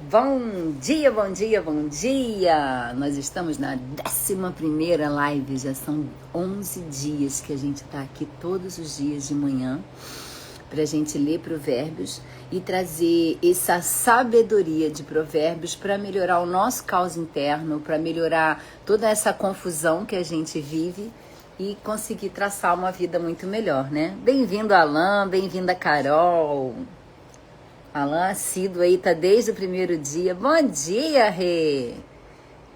Bom dia, bom dia, bom dia! Nós estamos na 11ª live, já são 11 dias que a gente está aqui todos os dias de manhã para a gente ler provérbios e trazer essa sabedoria de provérbios para melhorar o nosso caos interno, para melhorar toda essa confusão que a gente vive e conseguir traçar uma vida muito melhor, né? Bem-vindo, Alan, bem-vinda, Carol. Alan assíduo aí, tá desde o primeiro dia. Bom dia, Rê!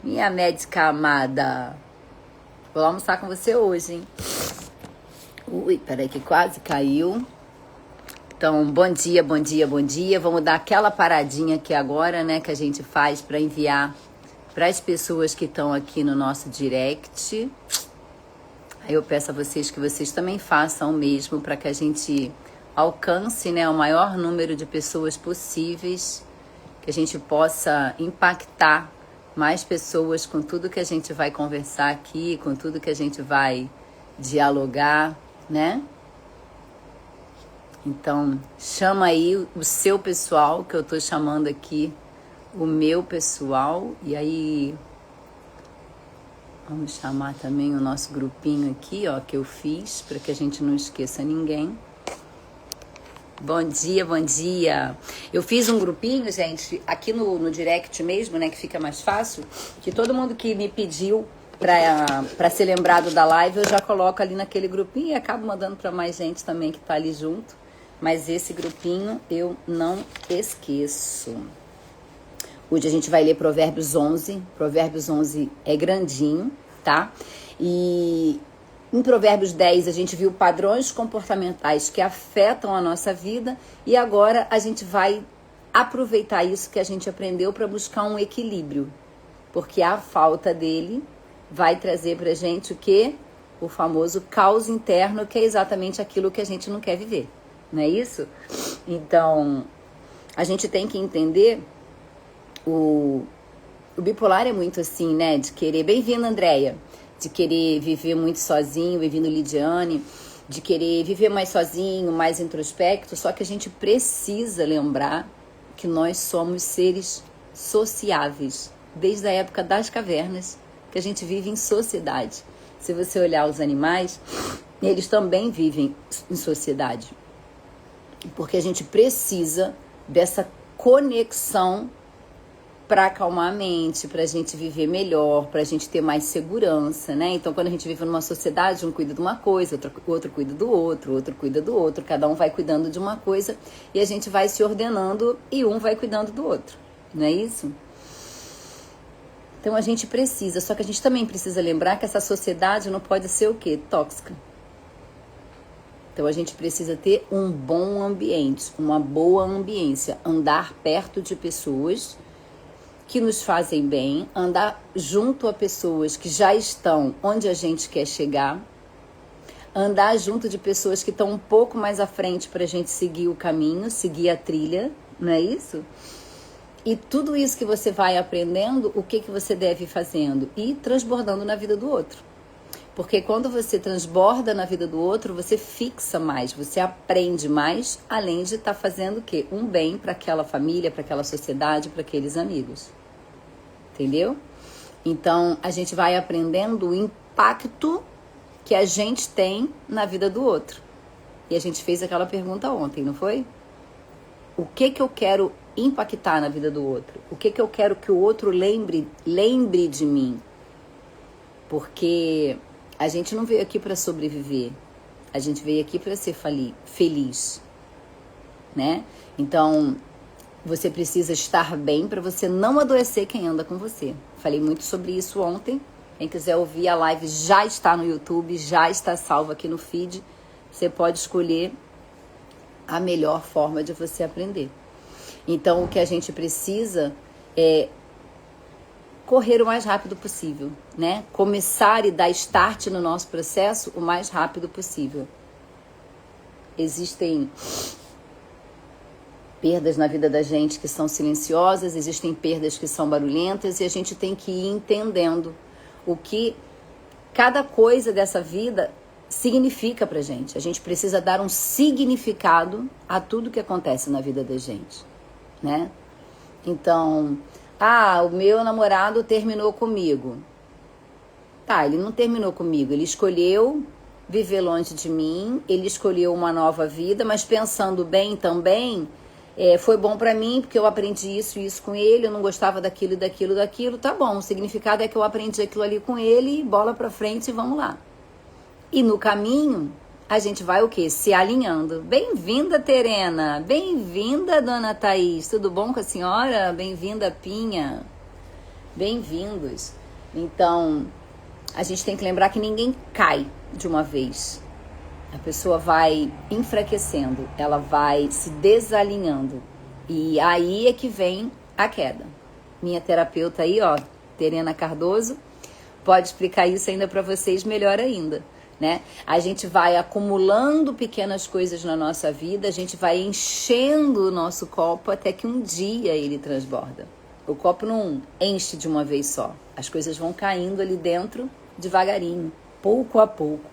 Minha médica amada. Vou almoçar com você hoje, hein? Ui, peraí que quase caiu. Então, bom dia, bom dia, bom dia. Vamos dar aquela paradinha aqui agora, né, que a gente faz para enviar para as pessoas que estão aqui no nosso direct. Aí eu peço a vocês que vocês também façam o mesmo para que a gente alcance, né, o maior número de pessoas possíveis, que a gente possa impactar mais pessoas com tudo que a gente vai conversar aqui, com tudo que a gente vai dialogar, né? Então, chama aí o seu pessoal, que eu tô chamando aqui o meu pessoal, e aí vamos chamar também o nosso grupinho aqui, ó, que eu fiz, para que a gente não esqueça ninguém. Bom dia, bom dia. Eu fiz um grupinho, gente, aqui no direct mesmo, né, que fica mais fácil, que todo mundo que me pediu para ser lembrado da live, eu já coloco ali naquele grupinho e acabo mandando para mais gente também que tá ali junto. Mas esse grupinho eu não esqueço. Hoje a gente vai ler Provérbios 11. Provérbios 11 é grandinho, tá? E em Provérbios 10 a gente viu padrões comportamentais que afetam a nossa vida e agora a gente vai aproveitar isso que a gente aprendeu para buscar um equilíbrio, porque a falta dele vai trazer pra gente o quê? O famoso caos interno, que é exatamente aquilo que a gente não quer viver, não é isso? Então, a gente tem que entender o bipolar é muito assim, né, de querer, bem-vinda, Andréia, de querer viver muito sozinho, bem-vindo, Lidiane, de querer viver mais sozinho, mais introspecto, só que a gente precisa lembrar que nós somos seres sociáveis, desde a época das cavernas, que a gente vive em sociedade. Se você olhar os animais, eles também vivem em sociedade, porque a gente precisa dessa conexão para acalmar a mente, para a gente viver melhor, para a gente ter mais segurança, né? Então, quando a gente vive numa sociedade, um cuida de uma coisa, outro cuida do outro cuida do outro, cada um vai cuidando de uma coisa e a gente vai se ordenando e um vai cuidando do outro, não é isso? Então, a gente precisa, só que a gente também precisa lembrar que essa sociedade não pode ser o quê? Tóxica. Então, a gente precisa ter um bom ambiente, uma boa ambiência, andar perto de pessoas que nos fazem bem, andar junto a pessoas que já estão onde a gente quer chegar, andar junto de pessoas que estão um pouco mais à frente para a gente seguir o caminho, seguir a trilha, não é isso? E tudo isso que você vai aprendendo, o que você deve ir fazendo? E transbordando na vida do outro. Porque quando você transborda na vida do outro, você fixa mais, você aprende mais, além de estar fazendo o quê? Um bem para aquela família, para aquela sociedade, para aqueles amigos. Entendeu? Então, a gente vai aprendendo o impacto que a gente tem na vida do outro. E a gente fez aquela pergunta ontem, não foi? O que eu quero impactar na vida do outro? O que eu quero que o outro lembre de mim? Porque a gente não veio aqui para sobreviver. A gente veio aqui para ser feliz, né? Então, você precisa estar bem para você não adoecer quem anda com você. Falei muito sobre isso ontem. Quem quiser ouvir a live já está no YouTube, já está salva aqui no feed. Você pode escolher a melhor forma de você aprender. Então, o que a gente precisa é correr o mais rápido possível, né? Começar e dar start no nosso processo o mais rápido possível. Existem perdas na vida da gente que são silenciosas, existem perdas que são barulhentas e a gente tem que ir entendendo o que cada coisa dessa vida significa pra gente. A gente precisa dar um significado a tudo que acontece na vida da gente, né? Então, o meu namorado terminou comigo. Tá, ele não terminou comigo, ele escolheu viver longe de mim, ele escolheu uma nova vida, mas pensando bem também, foi bom pra mim, porque eu aprendi isso e isso com ele, eu não gostava daquilo e daquilo, tá bom, o significado é que eu aprendi aquilo ali com ele, bola pra frente e vamos lá. E no caminho, a gente vai o quê? Se alinhando. Bem-vinda, Terena, bem-vinda, dona Thaís, tudo bom com a senhora? Bem-vinda, Pinha, bem-vindos. Então, a gente tem que lembrar que ninguém cai de uma vez. A pessoa vai enfraquecendo, ela vai se desalinhando. E aí é que vem a queda. Minha terapeuta aí, ó, Terena Cardoso, pode explicar isso ainda para vocês melhor ainda, né? A gente vai acumulando pequenas coisas na nossa vida, a gente vai enchendo o nosso copo até que um dia ele transborda. O copo não enche de uma vez só. As coisas vão caindo ali dentro devagarinho, pouco a pouco.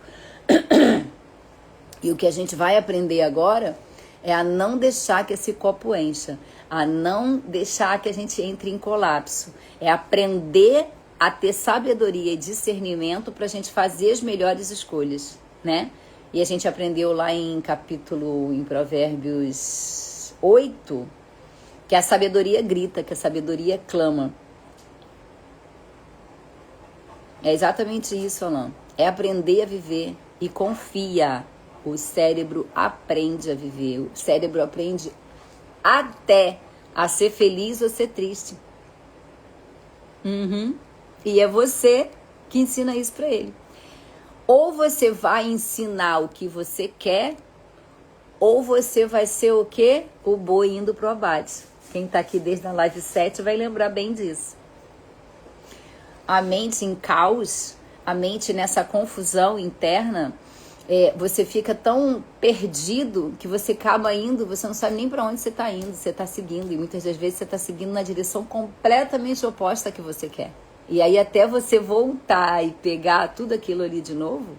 E o que a gente vai aprender agora é a não deixar que esse copo encha, a não deixar que a gente entre em colapso. É aprender a ter sabedoria e discernimento para a gente fazer as melhores escolhas, né? E a gente aprendeu lá em Provérbios 8, que a sabedoria grita, que a sabedoria clama. É exatamente isso, Alain. É aprender a viver e confia. O cérebro aprende a viver. O cérebro aprende até a ser feliz ou ser triste. E é você que ensina isso para ele. Ou você vai ensinar o que você quer, ou você vai ser o quê? O boi indo pro abate. Quem tá aqui desde a live 7 vai lembrar bem disso. A mente em caos, a mente nessa confusão interna, você fica tão perdido que você acaba indo, você não sabe nem para onde você está indo, você está seguindo, e muitas das vezes você está seguindo na direção completamente oposta que você quer. E aí até você voltar e pegar tudo aquilo ali de novo,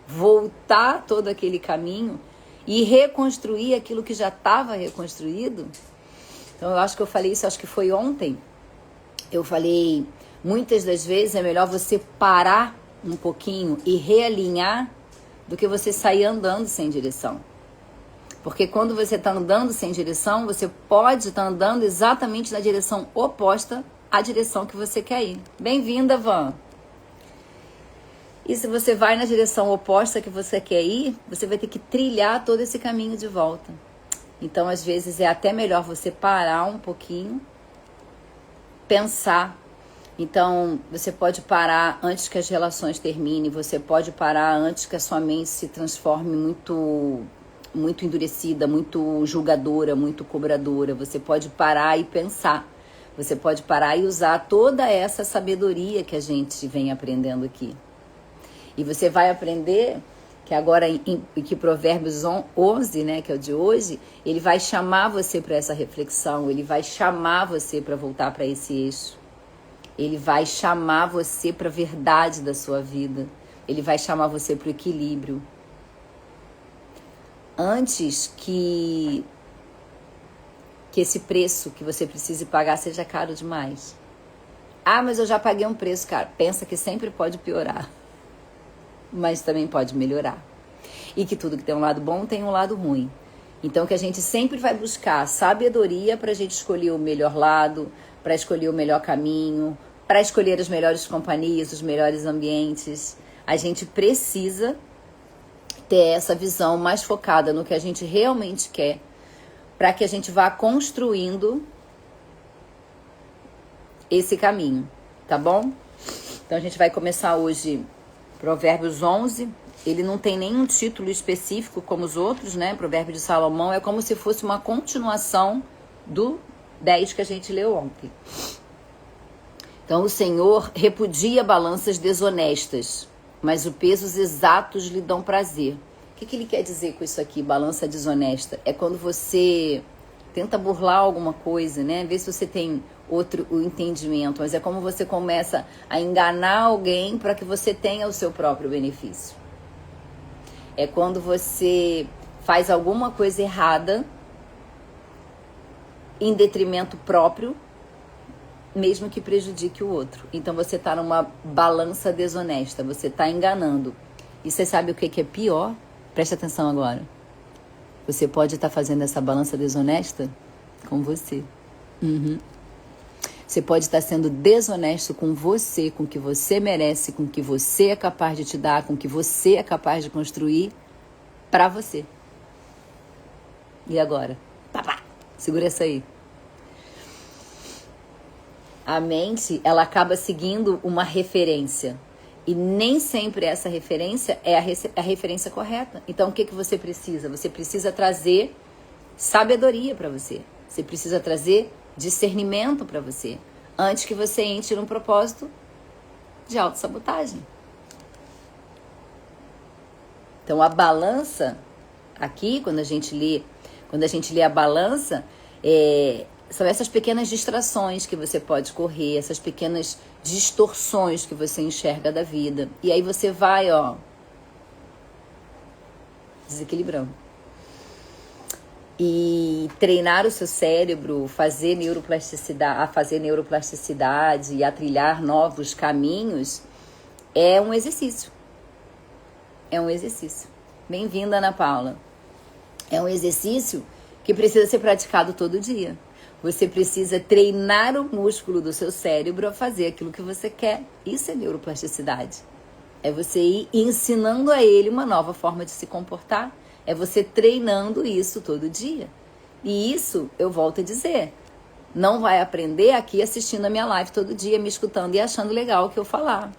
voltar todo aquele caminho e reconstruir aquilo que já estava reconstruído. Então eu acho que eu falei isso, acho que foi ontem. Eu falei, muitas das vezes é melhor você parar um pouquinho e realinhar do que você sair andando sem direção. Porque quando você está andando sem direção, você pode estar andando exatamente na direção oposta à direção que você quer ir. Bem-vinda, Van! E se você vai na direção oposta que você quer ir, você vai ter que trilhar todo esse caminho de volta. Então, às vezes, é até melhor você parar um pouquinho, pensar. Então, você pode parar antes que as relações terminem, você pode parar antes que a sua mente se transforme muito endurecida, muito julgadora, muito cobradora. Você pode parar e pensar. Você pode parar e usar toda essa sabedoria que a gente vem aprendendo aqui. E você vai aprender que agora, que Provérbios 11, né, que é o de hoje, ele vai chamar você para essa reflexão, ele vai chamar você para voltar para esse eixo. Ele vai chamar você para a verdade da sua vida. Ele vai chamar você para o equilíbrio. Antes que esse preço que você precise pagar seja caro demais. Mas eu já paguei um preço, cara. Pensa que sempre pode piorar. Mas também pode melhorar. E que tudo que tem um lado bom tem um lado ruim. Então que a gente sempre vai buscar sabedoria para a gente escolher o melhor lado, para escolher o melhor caminho, para escolher as melhores companhias, os melhores ambientes. A gente precisa ter essa visão mais focada no que a gente realmente quer, para que a gente vá construindo esse caminho, tá bom? Então a gente vai começar hoje Provérbios 11. Ele não tem nenhum título específico como os outros, né? Provérbio de Salomão é como se fosse uma continuação do 10 que a gente leu ontem. Então, o Senhor repudia balanças desonestas, mas os pesos exatos lhe dão prazer. O que ele quer dizer com isso aqui, balança desonesta? É quando você tenta burlar alguma coisa, né? Vê se você tem o entendimento, mas é como você começa a enganar alguém para que você tenha o seu próprio benefício. É quando você faz alguma coisa errada em detrimento próprio mesmo que prejudique o outro. Então você está numa balança desonesta, você está enganando. E você sabe o que é pior? Preste atenção agora. Você pode estar fazendo essa balança desonesta com você. Você pode estar sendo desonesto com você, com o que você merece, com o que você é capaz de te dar, com o que você é capaz de construir para você. E agora? Papá, segura essa aí. A mente, ela acaba seguindo uma referência. E nem sempre essa referência é a referência correta. Então, o que você precisa? Você precisa trazer sabedoria para você. Você precisa trazer discernimento para você. Antes que você entre num propósito de autossabotagem. Então, a balança, aqui, quando a gente lê a balança, são essas pequenas distrações que você pode correr, essas pequenas distorções que você enxerga da vida. E aí você vai, desequilibrando. E treinar o seu cérebro, fazer neuroplasticidade e a trilhar novos caminhos é um exercício. É um exercício. Bem-vinda, Ana Paula. É um exercício que precisa ser praticado todo dia. Você precisa treinar o músculo do seu cérebro a fazer aquilo que você quer. Isso é neuroplasticidade. É você ir ensinando a ele uma nova forma de se comportar. É você treinando isso todo dia. E isso, eu volto a dizer, não vai aprender aqui assistindo a minha live todo dia, me escutando e achando legal o que eu falar.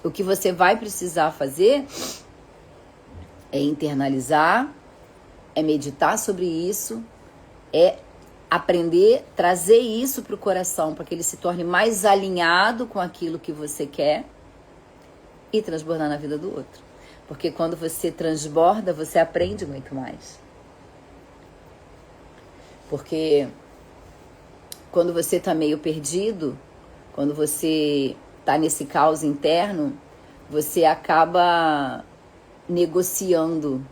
O que você vai precisar fazer é internalizar, é meditar sobre isso, é aprender, trazer isso para o coração, para que ele se torne mais alinhado com aquilo que você quer e transbordar na vida do outro. Porque quando você transborda, você aprende muito mais. Porque quando você está meio perdido, quando você está nesse caos interno, você acaba negociando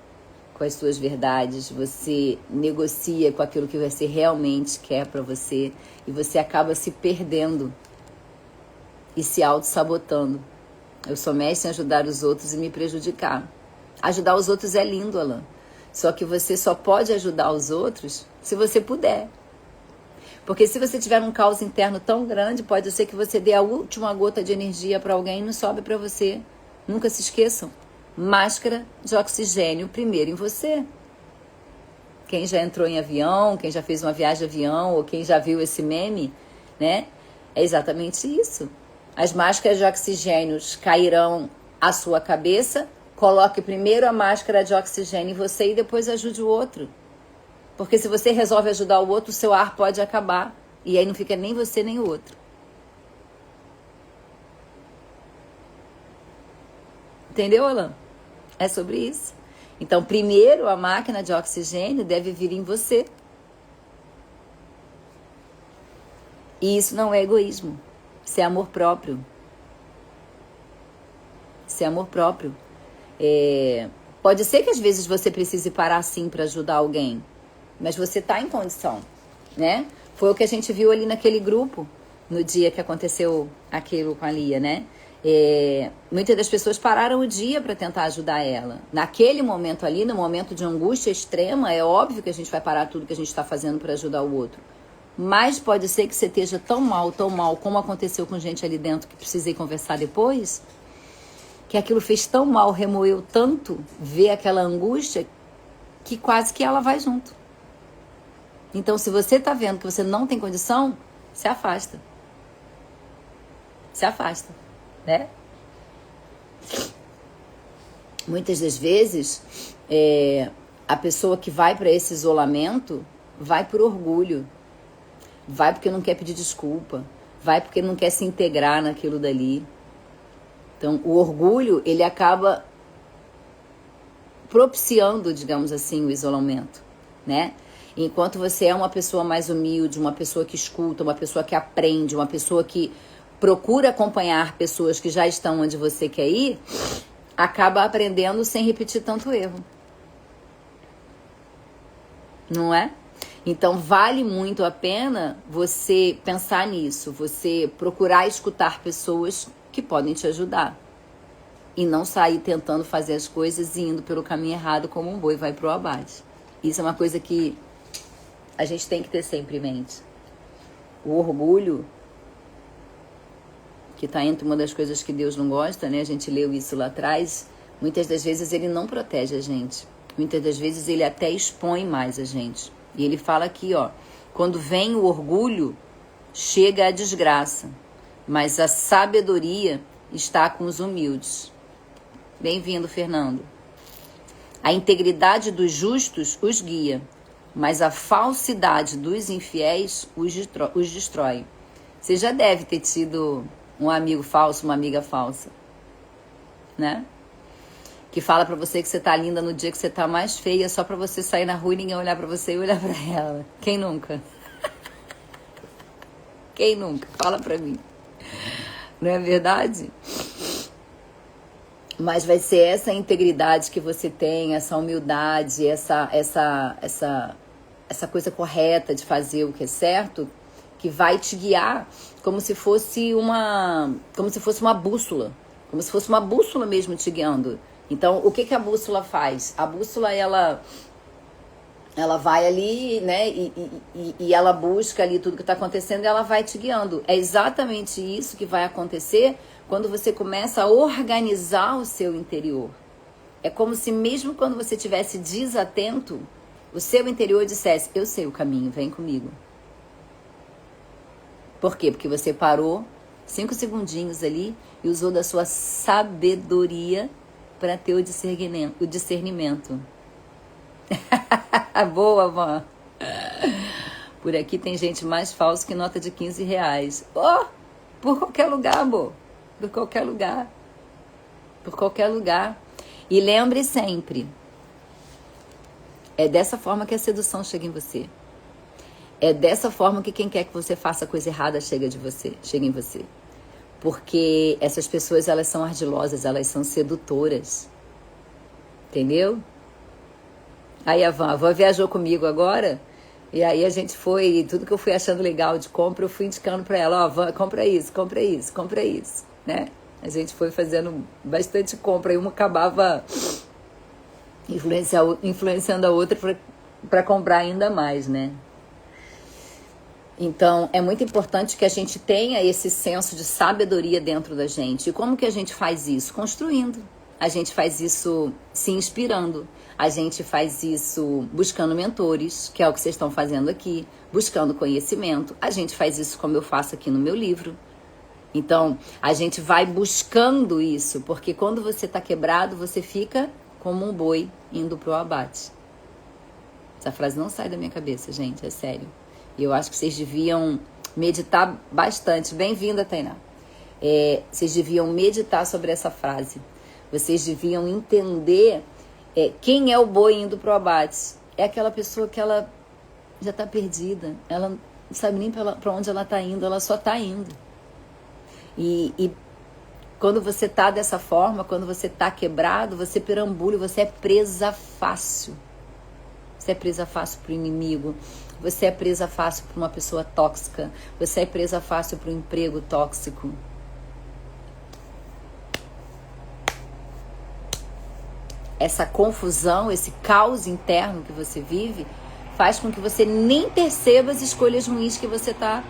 com as suas verdades, você negocia com aquilo que você realmente quer para você e você acaba se perdendo e se auto-sabotando. Eu sou mestre em ajudar os outros e me prejudicar. Ajudar os outros é lindo, Alan. Só que você só pode ajudar os outros se você puder. Porque se você tiver um caos interno tão grande, pode ser que você dê a última gota de energia para alguém e não sobe para você. Nunca se esqueçam. Máscara de oxigênio primeiro em você. Quem já entrou em avião, quem já fez uma viagem de avião ou quem já viu esse meme, né? É exatamente isso. As máscaras de oxigênio cairão à sua cabeça. Coloque primeiro a máscara de oxigênio em você e depois ajude o outro. Porque se você resolve ajudar o outro, o seu ar pode acabar. E aí não fica nem você nem o outro. Entendeu, Alan? É sobre isso. Então, primeiro a máquina de oxigênio deve vir em você. E isso não é egoísmo. Isso é amor próprio. Isso é amor próprio. Pode ser que às vezes você precise parar sim para ajudar alguém. Mas você está em condição, né? Foi o que a gente viu ali naquele grupo, no dia que aconteceu aquilo com a Lia, né? Muitas das pessoas pararam o dia para tentar ajudar ela. Naquele momento ali, no momento de angústia extrema, é óbvio que a gente vai parar tudo que a gente está fazendo para ajudar o outro. Mas pode ser que você esteja tão mal, como aconteceu com gente ali dentro, que precisei conversar depois, que aquilo fez tão mal, remoeu tanto, ver aquela angústia, que quase que ela vai junto. Então, se você está vendo que você não tem condição, se afasta. Se afasta, né? Muitas das vezes, a pessoa que vai para esse isolamento, vai por orgulho. Vai porque não quer pedir desculpa. Vai porque não quer se integrar naquilo dali. Então, o orgulho, ele acaba propiciando, digamos assim, o isolamento, né? Enquanto você é uma pessoa mais humilde, uma pessoa que escuta, uma pessoa que aprende, uma pessoa que procura acompanhar pessoas que já estão onde você quer ir, acaba aprendendo sem repetir tanto erro. Não é? Então, vale muito a pena você pensar nisso, você procurar escutar pessoas que podem te ajudar. E não sair tentando fazer as coisas e indo pelo caminho errado como um boi vai pro abate. Isso é uma coisa que a gente tem que ter sempre em mente. O orgulho, que está entre uma das coisas que Deus não gosta, né? A gente leu isso lá atrás. Muitas das vezes ele não protege a gente. Muitas das vezes ele até expõe mais a gente. E ele fala aqui, ó, quando vem o orgulho, chega a desgraça, mas a sabedoria está com os humildes. Bem-vindo, Fernando. A integridade dos justos os guia, mas a falsidade dos infiéis os destrói. Você já deve ter tido um amigo falso, uma amiga falsa, né? Que fala pra você que você tá linda no dia que você tá mais feia, só pra você sair na rua e ninguém olhar pra você e olhar pra ela. Quem nunca? Quem nunca? Fala pra mim. Não é verdade? Mas vai ser essa integridade que você tem, essa humildade, essa coisa correta de fazer o que é certo, que vai te guiar como se fosse uma bússola, como se fosse uma bússola mesmo te guiando. Então, o que a bússola faz? A bússola, ela vai ali, né, e ela busca ali tudo que está acontecendo e ela vai te guiando. É exatamente isso que vai acontecer quando você começa a organizar o seu interior. É como se mesmo quando você estivesse desatento, o seu interior dissesse, eu sei o caminho, vem comigo. Por quê? Porque você parou 5 segundinhos ali e usou da sua sabedoria para ter o discernimento. Boa, Van. Por aqui tem gente mais falsa que nota de R$15. Oh, por qualquer lugar, amor. Por qualquer lugar. Por qualquer lugar. E lembre sempre, é dessa forma que a sedução chega em você. É dessa forma que quem quer que você faça coisa errada chega em você. Porque essas pessoas, elas são ardilosas, elas são sedutoras. Entendeu? Aí a Van viajou comigo agora, e aí a gente foi, tudo que eu fui achando legal de compra, eu fui indicando pra ela, ó, Van, compra isso, né? A gente foi fazendo bastante compra, e uma acabava influenciando a outra para comprar ainda mais, né? Então, é muito importante que a gente tenha esse senso de sabedoria dentro da gente. E como que a gente faz isso? Construindo. A gente faz isso se inspirando. A gente faz isso buscando mentores, que é o que vocês estão fazendo aqui, buscando conhecimento. A gente faz isso como eu faço aqui no meu livro. Então, a gente vai buscando isso, porque quando você está quebrado, você fica como um boi indo pro abate. Essa frase não sai da minha cabeça, gente, é sério. E eu acho que vocês deviam meditar bastante. Bem-vinda, Tainá. Vocês deviam meditar sobre essa frase. Vocês deviam entender quem é o boi indo pro abate. É aquela pessoa que ela já está perdida. Ela não sabe nem para onde ela está indo, ela só está indo. E quando você está dessa forma, quando você está quebrado, você perambula, você é presa fácil. Você é presa fácil para o inimigo, você é presa fácil para uma pessoa tóxica, você é presa fácil para um emprego tóxico. Essa confusão, esse caos interno que você vive, faz com que você nem perceba as escolhas ruins que você está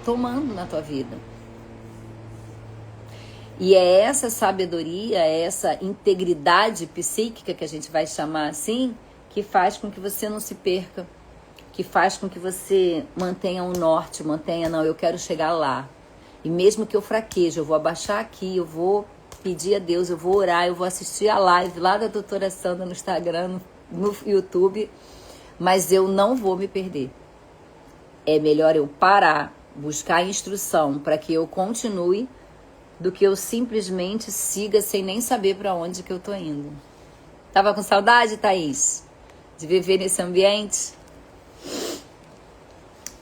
tomando na tua vida. E é essa sabedoria, é essa integridade psíquica, que a gente vai chamar assim, que faz com que você não se perca, que faz com que você mantenha um norte, não, eu quero chegar lá. E mesmo que eu fraqueje, eu vou abaixar aqui, eu vou pedir a Deus, eu vou orar, eu vou assistir a live lá da doutora Sandra no Instagram, no YouTube, mas eu não vou me perder. É melhor eu parar, buscar instrução para que eu continue, do que eu simplesmente siga sem nem saber para onde que eu tô indo. Tava com saudade, Thaís? De viver nesse ambiente?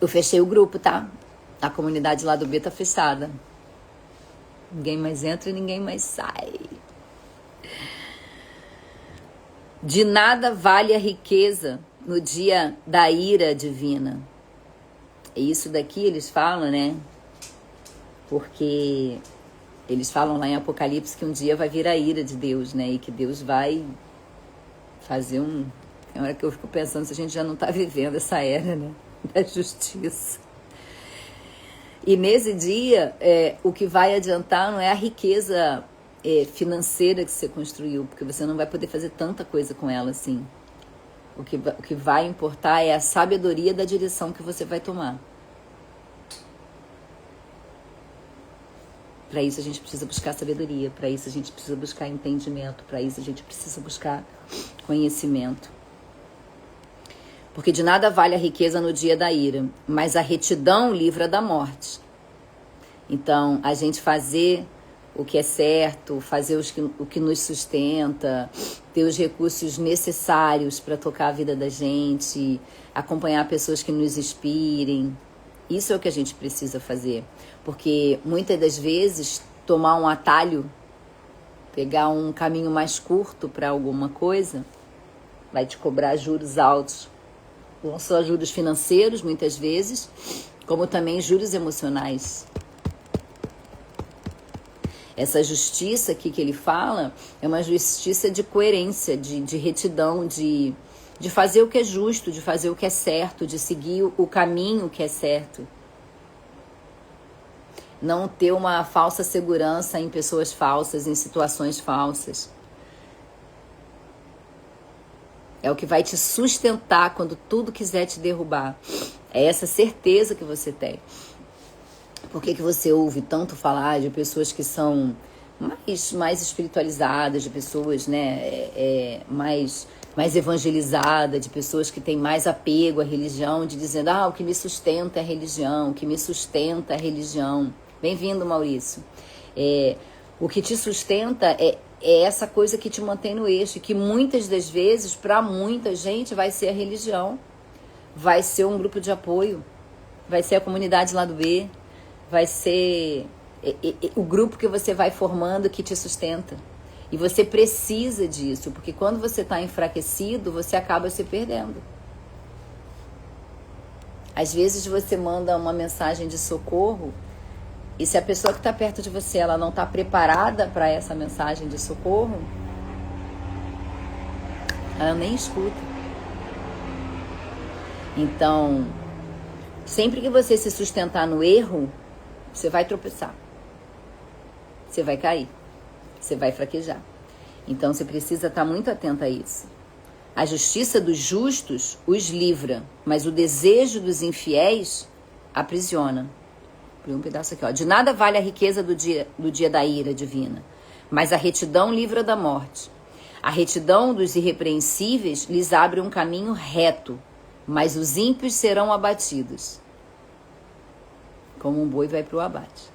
Eu fechei o grupo, tá? A comunidade lá do B tá fechada. Ninguém mais entra e ninguém mais sai. De nada vale a riqueza no dia da ira divina. E isso daqui eles falam, né? Porque eles falam lá em Apocalipse que um dia vai vir a ira de Deus, né? E que Deus vai fazer um... Tem hora que eu fico pensando se a gente já não está vivendo essa era, né? Da justiça. E nesse dia, o que vai adiantar não é a riqueza financeira que você construiu, porque você não vai poder fazer tanta coisa com ela assim. O que vai importar é a sabedoria da direção que você vai tomar. Para isso a gente precisa buscar sabedoria, para isso a gente precisa buscar entendimento, para isso a gente precisa buscar conhecimento. Porque de nada vale a riqueza no dia da ira, mas a retidão livra da morte. Então, a gente fazer o que é certo, fazer o que nos sustenta, ter os recursos necessários para tocar a vida da gente, acompanhar pessoas que nos inspirem. Isso é o que a gente precisa fazer. Porque muitas das vezes tomar um atalho, pegar um caminho mais curto para alguma coisa, vai te cobrar juros altos. Não só juros financeiros, muitas vezes, como também juros emocionais. Essa justiça aqui que ele fala é uma justiça de coerência, de retidão, de fazer o que é justo, de fazer o que é certo, de seguir o caminho que é certo. Não ter uma falsa segurança em pessoas falsas, em situações falsas. É o que vai te sustentar quando tudo quiser te derrubar. É essa certeza que você tem. Por que você ouve tanto falar de pessoas que são mais espiritualizadas, de pessoas, né, mais evangelizadas, de pessoas que têm mais apego à religião, de dizendo, o que me sustenta é a religião, o que me sustenta é a religião. Bem-vindo, Maurício. O que te sustenta é essa coisa que te mantém no eixo, que muitas das vezes, para muita gente, vai ser a religião, vai ser um grupo de apoio, vai ser a comunidade lá do B, vai ser o grupo que você vai formando que te sustenta. E você precisa disso, porque quando você está enfraquecido, você acaba se perdendo. Às vezes você manda uma mensagem de socorro, e se a pessoa que está perto de você, ela não está preparada para essa mensagem de socorro, ela nem escuta. Então, sempre que você se sustentar no erro, você vai tropeçar. Você vai cair. Você vai fraquejar. Então, você precisa estar muito atento a isso. A justiça dos justos os livra, mas o desejo dos infiéis aprisiona. Um pedaço aqui, ó. De nada vale a riqueza do dia da ira divina, mas a retidão livra da morte. A retidão dos irrepreensíveis lhes abre um caminho reto, mas os ímpios serão abatidos. Como um boi vai para o abate.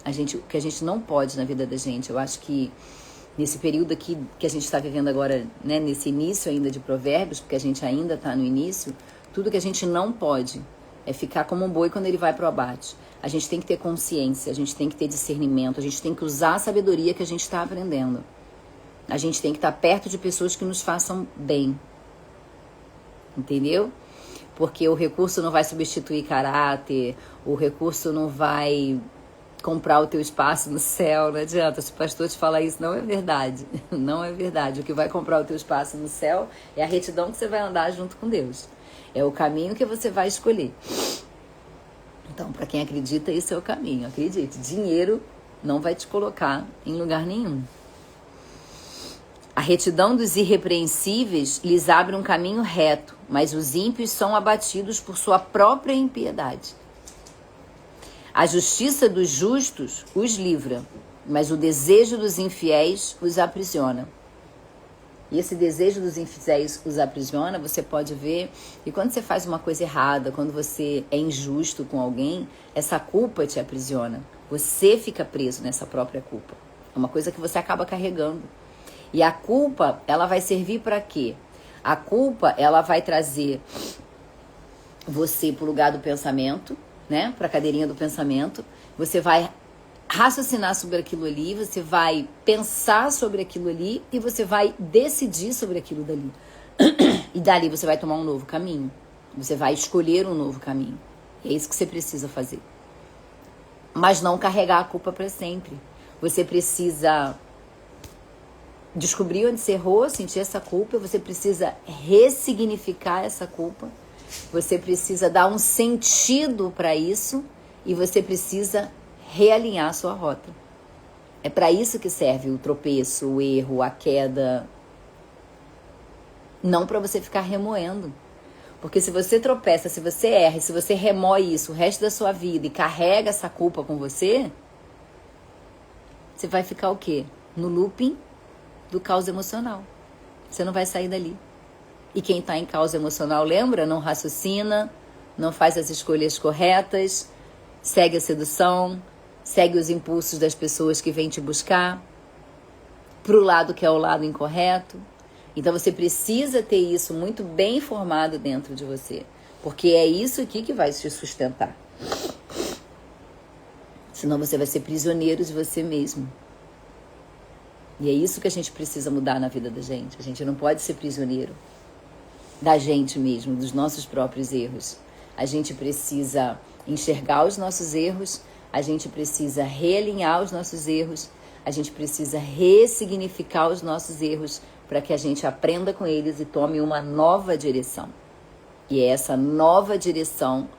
O que a gente não pode na vida da gente, eu acho que nesse período aqui que a gente está vivendo agora, né, nesse início ainda de Provérbios, porque a gente ainda está no início, tudo que a gente não pode é ficar como um boi quando ele vai para o abate. A gente tem que ter consciência, a gente tem que ter discernimento, a gente tem que usar a sabedoria que a gente está aprendendo. A gente tem que estar perto de pessoas que nos façam bem. Entendeu? Porque o recurso não vai substituir caráter, o recurso não vai comprar o teu espaço no céu, não adianta. Se o pastor te falar isso, não é verdade. Não é verdade. O que vai comprar o teu espaço no céu é a retidão que você vai andar junto com Deus. É o caminho que você vai escolher. Então, para quem acredita, esse é o caminho. Acredite, dinheiro não vai te colocar em lugar nenhum. A retidão dos irrepreensíveis lhes abre um caminho reto, mas os ímpios são abatidos por sua própria impiedade. A justiça dos justos os livra, mas o desejo dos infiéis os aprisiona. E esse desejo dos infiéis os aprisiona, você pode ver, e quando você faz uma coisa errada, quando você é injusto com alguém, essa culpa te aprisiona. Você fica preso nessa própria culpa. É uma coisa que você acaba carregando. E a culpa, ela vai servir para quê? A culpa, ela vai trazer você para o lugar do pensamento, né? Para a cadeirinha do pensamento. Você vai raciocinar sobre aquilo ali, você vai pensar sobre aquilo ali e você vai decidir sobre aquilo dali. E dali você vai tomar um novo caminho. Você vai escolher um novo caminho. E é isso que você precisa fazer. Mas não carregar a culpa para sempre. Você precisa descobrir onde você errou, sentir essa culpa. Você precisa ressignificar essa culpa. Você precisa dar um sentido para isso. E você precisa realinhar a sua rota. É para isso que serve o tropeço, o erro, a queda. Não para você ficar remoendo. Porque se você tropeça, se você erra, se você remoe isso o resto da sua vida e carrega essa culpa com você, você vai ficar o quê? No looping do caos emocional. Você não vai sair dali. E quem está em caos emocional, lembra? Não raciocina, não faz as escolhas corretas, segue a sedução, segue os impulsos das pessoas que vêm te buscar, pro lado que é o lado incorreto. Então você precisa ter isso muito bem formado dentro de você. Porque é isso aqui que vai te sustentar. Senão você vai ser prisioneiro de você mesmo. E é isso que a gente precisa mudar na vida da gente. A gente não pode ser prisioneiro da gente mesmo, dos nossos próprios erros. A gente precisa enxergar os nossos erros, a gente precisa realinhar os nossos erros, a gente precisa ressignificar os nossos erros para que a gente aprenda com eles e tome uma nova direção. E é essa nova direção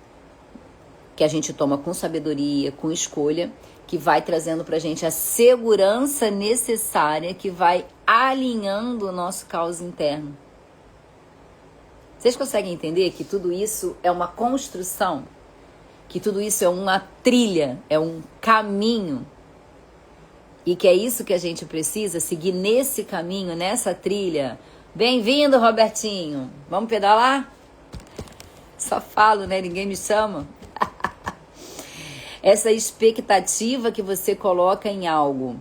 que a gente toma com sabedoria, com escolha, que vai trazendo para a gente a segurança necessária, que vai alinhando o nosso caos interno. Vocês conseguem entender que tudo isso é uma construção? Que tudo isso é uma trilha, é um caminho? E que é isso que a gente precisa, seguir nesse caminho, nessa trilha. Bem-vindo, Robertinho. Vamos pedalar? Só falo, né? Ninguém me chama. Essa expectativa que você coloca em algo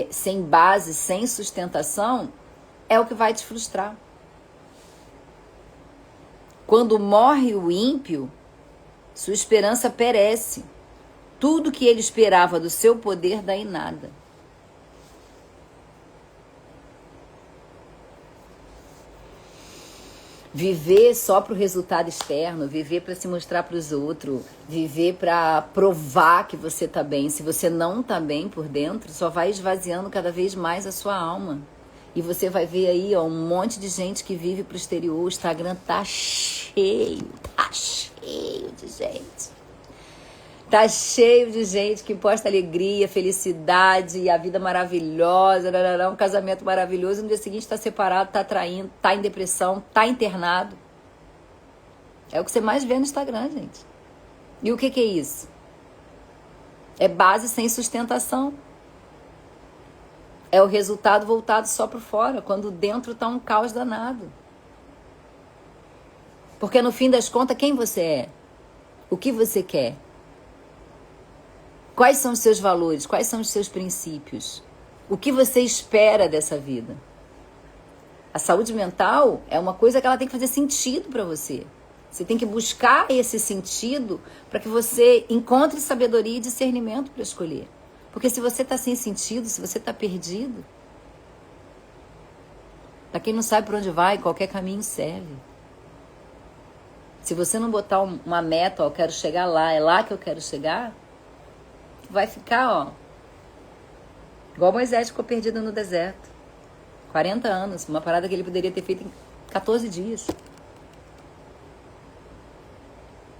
sem base, sem sustentação, é o que vai te frustrar. Quando morre o ímpio, sua esperança perece. Tudo que ele esperava do seu poder dá em nada. Viver só para o resultado externo, viver para se mostrar para os outros, viver para provar que você está bem. Se você não está bem por dentro, só vai esvaziando cada vez mais a sua alma. E você vai ver aí um monte de gente que vive para o exterior. O Instagram tá cheio de gente. Tá cheio de gente que posta alegria, felicidade e a vida maravilhosa, um casamento maravilhoso, e no dia seguinte tá separado, tá traindo, tá em depressão, tá internado. É o que você mais vê no Instagram, gente. E o que é isso? É base sem sustentação. É o resultado voltado só para fora, quando dentro tá um caos danado. Porque no fim das contas, quem você é? O que você quer? Quais são os seus valores? Quais são os seus princípios? O que você espera dessa vida? A saúde mental é uma coisa que ela tem que fazer sentido para você. Você tem que buscar esse sentido para que você encontre sabedoria e discernimento para escolher. Porque se você está sem sentido, se você está perdido, para quem não sabe para onde vai, qualquer caminho serve. Se você não botar uma meta, ó, eu quero chegar lá, é lá que eu quero chegar, vai ficar, ó, igual Moisés ficou perdido no deserto. 40 anos, uma parada que ele poderia ter feito em 14 dias.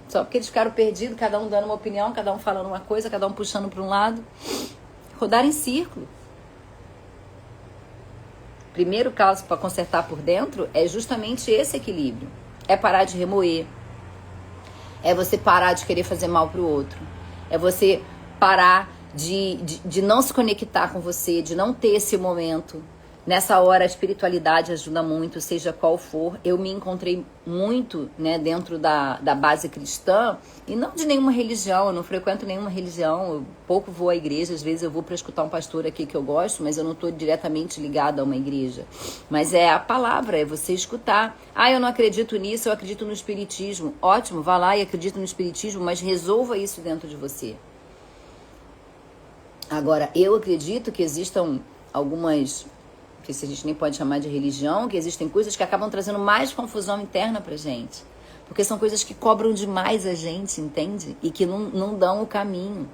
Só porque eles ficaram perdidos, cada um dando uma opinião, cada um falando uma coisa, cada um puxando para um lado. Rodaram em círculo. Primeiro caso para consertar por dentro é justamente esse equilíbrio. É parar de remoer. É você parar de querer fazer mal pro outro. É você parar de não se conectar com você, de não ter esse momento. Nessa hora a espiritualidade ajuda muito, seja qual for. Eu me encontrei muito, né, dentro da base cristã, e não de nenhuma religião. Eu não frequento nenhuma religião, eu pouco vou à igreja. Às vezes eu vou para escutar um pastor aqui que eu gosto, mas eu não estou diretamente ligada a uma igreja. Mas é a palavra, é você escutar. Ah, eu não acredito nisso, eu acredito no espiritismo. Ótimo, vá lá e acredita no espiritismo, mas resolva isso dentro de você. Agora, eu acredito que existam algumas que se a gente nem pode chamar de religião, que existem coisas que acabam trazendo mais confusão interna pra gente. Porque são coisas que cobram demais a gente, entende? E que não dão o caminho.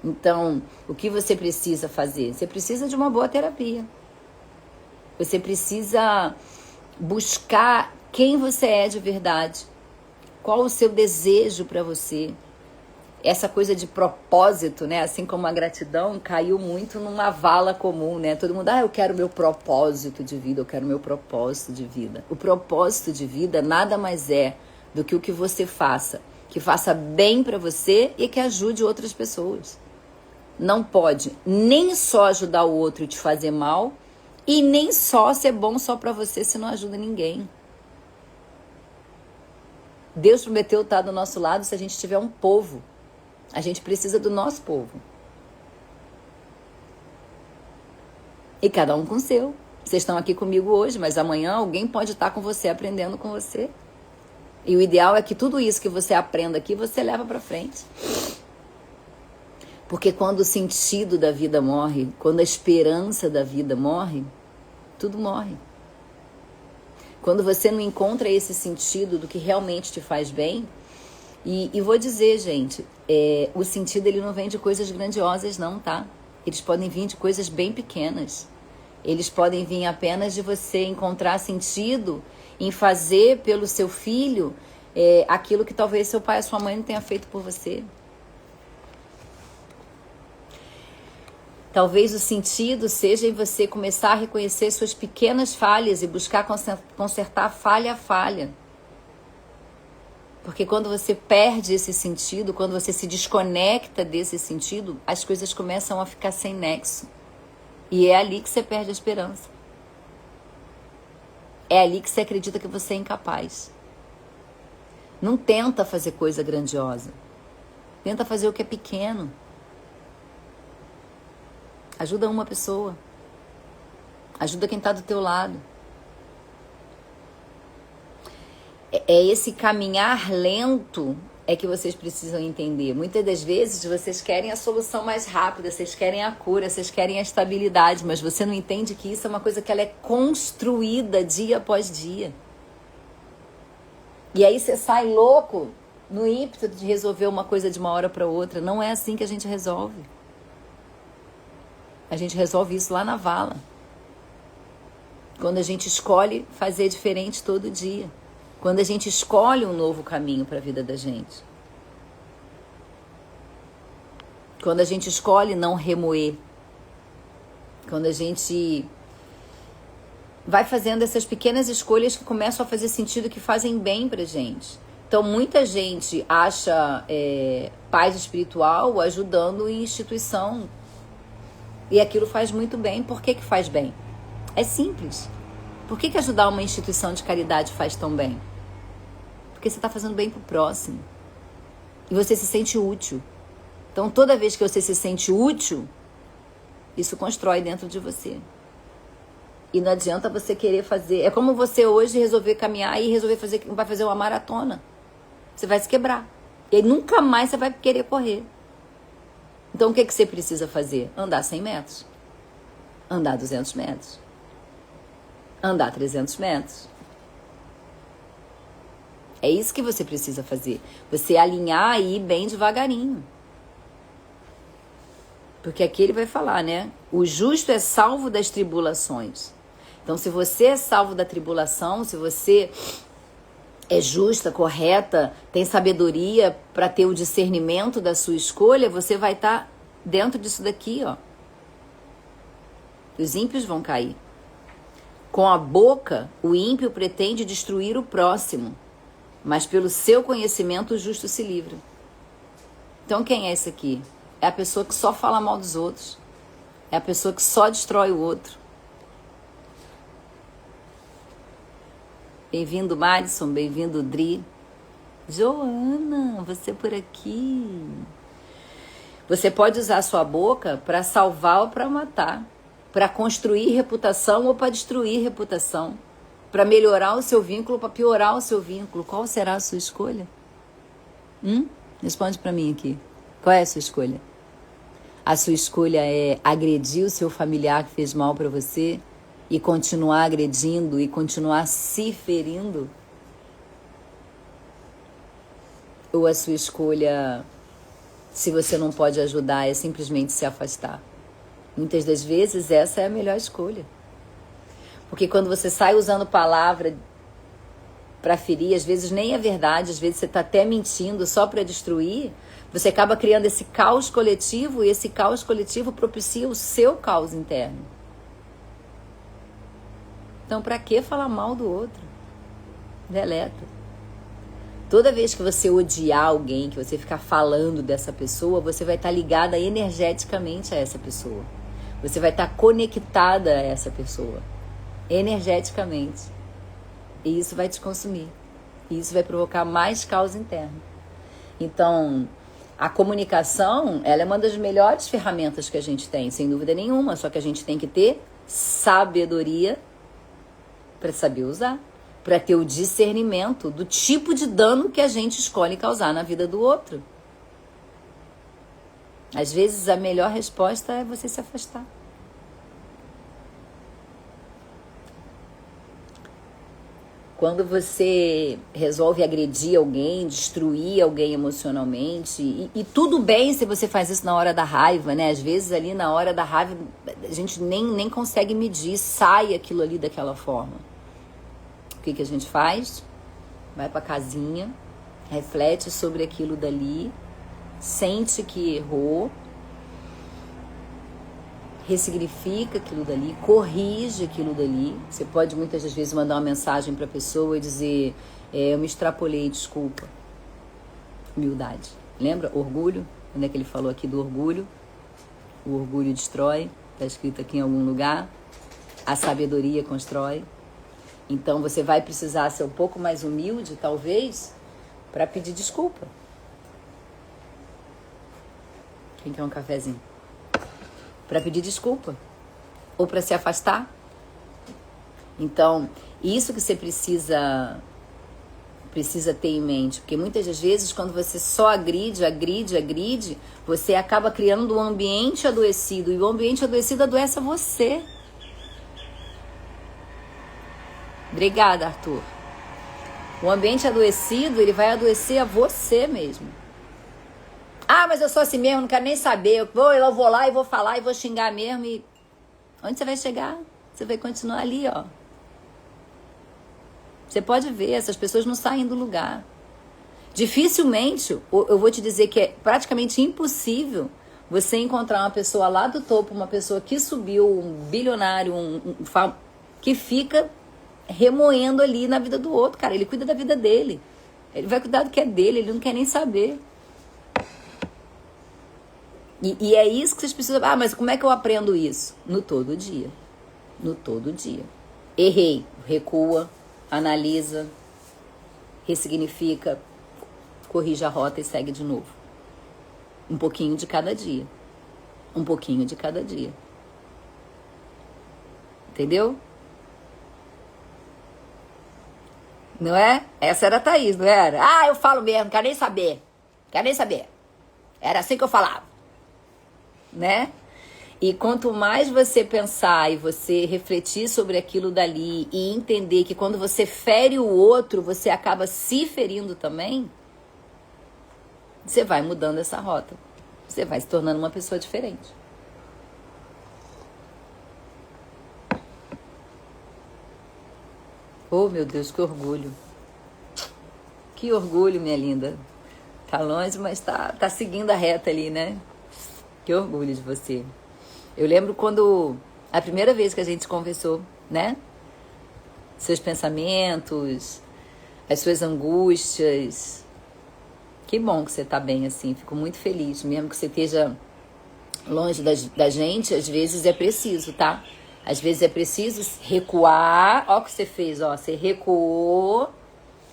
Então, o que você precisa fazer? Você precisa de uma boa terapia. Você precisa buscar quem você é de verdade. Qual o seu desejo para você? Essa coisa de propósito, né? Assim como a gratidão caiu muito numa vala comum, né? Todo mundo, eu quero meu propósito de vida, eu quero meu propósito de vida. O propósito de vida nada mais é do que o que você faça, que faça bem para você e que ajude outras pessoas. Não pode nem só ajudar o outro e te fazer mal, e nem só ser bom só para você se não ajuda ninguém. Deus prometeu estar do nosso lado se a gente tiver um povo. A gente precisa do nosso povo. E cada um com o seu. Vocês estão aqui comigo hoje, mas amanhã alguém pode estar com você, aprendendo com você. E o ideal é que tudo isso que você aprenda aqui, você leva para frente. Porque quando o sentido da vida morre, quando a esperança da vida morre, tudo morre. Quando você não encontra esse sentido do que realmente te faz bem, e vou dizer, gente, o sentido ele não vem de coisas grandiosas não, tá? Eles podem vir de coisas bem pequenas. Eles podem vir apenas de você encontrar sentido em fazer pelo seu filho aquilo que talvez seu pai ou sua mãe não tenha feito por você. Talvez o sentido seja em você começar a reconhecer suas pequenas falhas e buscar consertar falha a falha. Porque quando você perde esse sentido, quando você se desconecta desse sentido, as coisas começam a ficar sem nexo. E é ali que você perde a esperança. É ali que você acredita que você é incapaz. Não tenta fazer coisa grandiosa. Tenta fazer o que é pequeno. Ajuda uma pessoa. Ajuda quem está do teu lado. É esse caminhar lento que vocês precisam entender. Muitas das vezes vocês querem a solução mais rápida, vocês querem a cura, vocês querem a estabilidade, mas você não entende que isso é uma coisa que ela é construída dia após dia. E aí você sai louco no ímpeto de resolver uma coisa de uma hora para outra. Não é assim que a gente resolve. A gente resolve isso lá na vala. Quando a gente escolhe fazer diferente todo dia. Quando a gente escolhe um novo caminho para a vida da gente. Quando a gente escolhe não remoer. Quando a gente vai fazendo essas pequenas escolhas que começam a fazer sentido, que fazem bem pra gente. Então, muita gente acha paz espiritual ajudando em instituição. E aquilo faz muito bem. Por que faz bem? É simples. Por que ajudar uma instituição de caridade faz tão bem? Porque você está fazendo bem pro próximo. E você se sente útil. Então, toda vez que você se sente útil, isso constrói dentro de você. E não adianta você querer fazer... É como você hoje resolver caminhar e vai fazer uma maratona. Você vai se quebrar. E aí nunca mais você vai querer correr. Então, o que você precisa fazer? Andar 100 metros. Andar 200 metros. Andar 300 metros. É isso que você precisa fazer. Você alinhar e ir bem devagarinho. Porque aqui ele vai falar, né? O justo é salvo das tribulações. Então, se você é salvo da tribulação, se você é justa, correta, tem sabedoria para ter o discernimento da sua escolha, você vai estar dentro disso daqui, ó. Os ímpios vão cair. Com a boca, o ímpio pretende destruir o próximo, mas pelo seu conhecimento o justo se livra. Então, quem é esse aqui? É a pessoa que só fala mal dos outros. É a pessoa que só destrói o outro. Bem-vindo, Madison. Bem-vindo, Dri. Joana, você por aqui. Você pode usar a sua boca para salvar ou para matar. Para construir reputação ou para destruir reputação. Para melhorar o seu vínculo ou para piorar o seu vínculo. Qual será a sua escolha? Responde para mim aqui. Qual é a sua escolha? A sua escolha é agredir o seu familiar que fez mal para você e continuar agredindo e continuar se ferindo? Ou a sua escolha, se você não pode ajudar, é simplesmente se afastar? Muitas das vezes essa é a melhor escolha. Porque quando você sai usando palavra para ferir, às vezes nem é verdade, às vezes você está até mentindo só para destruir, você acaba criando esse caos coletivo e esse caos coletivo propicia o seu caos interno. Então, para que falar mal do outro? Deleta. Toda vez que você odiar alguém, que você ficar falando dessa pessoa, você vai estar ligada energeticamente a essa pessoa. Você vai estar conectada a essa pessoa, energeticamente. E isso vai te consumir. E isso vai provocar mais caos interno. Então, a comunicação, ela é uma das melhores ferramentas que a gente tem, sem dúvida nenhuma. Só que a gente tem que ter sabedoria para saber usar, para ter o discernimento do tipo de dano que a gente escolhe causar na vida do outro. Às vezes a melhor resposta é você se afastar. Quando você resolve agredir alguém, destruir alguém emocionalmente, e tudo bem se você faz isso na hora da raiva, né? Às vezes ali na hora da raiva a gente nem consegue medir, sai aquilo ali daquela forma. O que a gente faz? Vai pra casinha, reflete sobre aquilo dali, sente que errou, ressignifica aquilo dali, corrige aquilo dali. Você pode muitas das vezes mandar uma mensagem para a pessoa e dizer, eu me extrapolei, desculpa. Humildade. Lembra? Orgulho? Onde é que ele falou aqui do orgulho? O orgulho destrói, está escrito aqui em algum lugar. A sabedoria constrói. Então você vai precisar ser um pouco mais humilde, talvez, para pedir desculpa. Quem quer um cafezinho? Para pedir desculpa. Ou para se afastar. Então, isso que você precisa ter em mente. Porque muitas das vezes, quando você só agride, você acaba criando um ambiente adoecido. E o ambiente adoecido adoece a você. Obrigada, Arthur. O ambiente adoecido, ele vai adoecer a você mesmo. Ah, mas eu sou assim mesmo, não quero nem saber. Eu vou lá e vou falar e vou xingar mesmo. E onde você vai chegar? Você vai continuar ali, ó. Você pode ver, essas pessoas não saem do lugar. Dificilmente, eu vou te dizer que é praticamente impossível você encontrar uma pessoa lá do topo, uma pessoa que subiu, um bilionário, que fica remoendo ali na vida do outro, cara. Ele cuida da vida dele. Ele vai cuidar do que é dele, ele não quer nem saber. E é isso que vocês precisam... Ah, mas como é que eu aprendo isso? No todo dia. No todo dia. Errei. Recua, analisa, ressignifica, corrige a rota e segue de novo. Um pouquinho de cada dia. Um pouquinho de cada dia. Entendeu? Não é? Essa era a Thaís, não era? Ah, eu falo mesmo, quero nem saber. Quero nem saber. Era assim que eu falava. Né? E quanto mais você pensar e você refletir sobre aquilo dali e entender que quando você fere o outro, você acaba se ferindo também, você vai mudando essa rota. Você vai se tornando uma pessoa diferente. Oh, meu Deus, que orgulho. Que orgulho, minha linda. Tá longe, mas tá seguindo a reta ali, né? Que orgulho de você. Eu lembro quando... A primeira vez que a gente conversou, né? Seus pensamentos, as suas angústias. Que bom que você tá bem assim. Fico muito feliz. Mesmo que você esteja longe da gente, às vezes é preciso, tá? Às vezes é preciso recuar. Ó o que você fez, ó. Você recuou.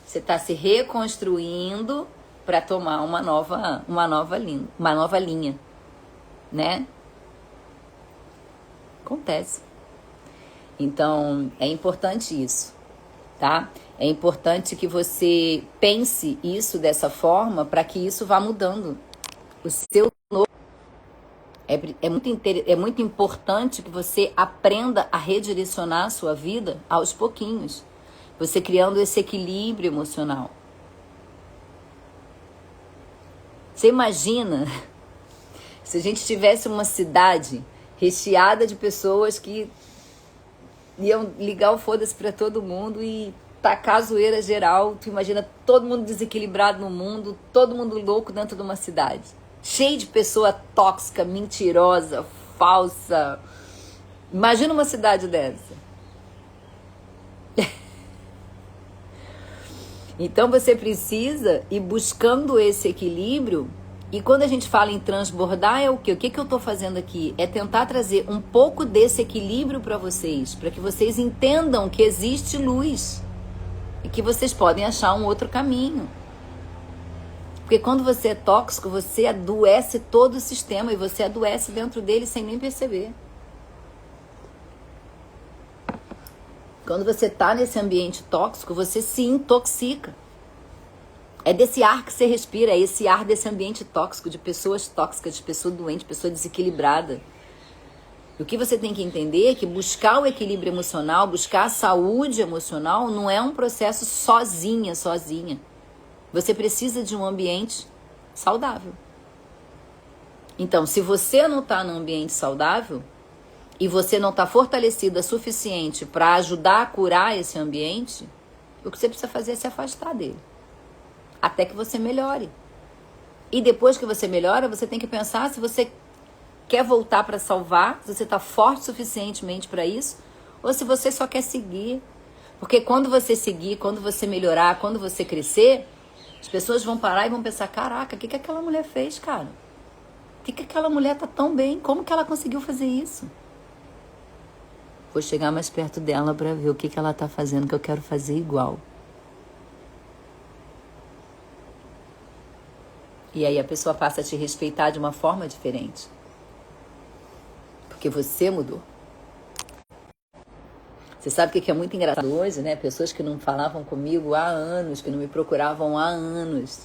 Você tá se reconstruindo para tomar uma nova linha. Né? Acontece. Então, é importante isso, tá? É importante que você pense isso dessa forma para que isso vá mudando. O seu novo É muito importante que você aprenda a redirecionar a sua vida aos pouquinhos. Você criando esse equilíbrio emocional. Você imagina se a gente tivesse uma cidade recheada de pessoas que iam ligar o foda-se pra todo mundo e tacar a zoeira geral. Tu imagina todo mundo desequilibrado no mundo, todo mundo louco dentro de uma cidade. Cheio de pessoa tóxica, mentirosa, falsa. Imagina uma cidade dessa. Então você precisa ir buscando esse equilíbrio. E quando a gente fala em transbordar, é o quê? O que eu estou fazendo aqui? É tentar trazer um pouco desse equilíbrio para vocês, para que vocês entendam que existe luz e que vocês podem achar um outro caminho. Porque quando você é tóxico, você adoece todo o sistema e você adoece dentro dele sem nem perceber. Quando você está nesse ambiente tóxico, você se intoxica. É desse ar que você respira, é esse ar desse ambiente tóxico, de pessoas tóxicas, de pessoa doente, de pessoa desequilibrada. E o que você tem que entender é que buscar o equilíbrio emocional, buscar a saúde emocional, não é um processo sozinha. Você precisa de um ambiente saudável. Então, se você não está num ambiente saudável e você não está fortalecida o suficiente para ajudar a curar esse ambiente, o que você precisa fazer é se afastar dele. Até que você melhore. E depois que você melhora, você tem que pensar se você quer voltar para salvar, se você está forte suficientemente para isso, ou se você só quer seguir. Porque quando você seguir, quando você melhorar, quando você crescer, as pessoas vão parar e vão pensar, caraca, o que aquela mulher fez, cara? O que aquela mulher tá tão bem? Como que ela conseguiu fazer isso? Vou chegar mais perto dela para ver o que ela tá fazendo, que eu quero fazer igual. E aí a pessoa passa a te respeitar de uma forma diferente. Porque você mudou. Você sabe o que é muito engraçado hoje, né? Pessoas que não falavam comigo há anos, que não me procuravam há anos.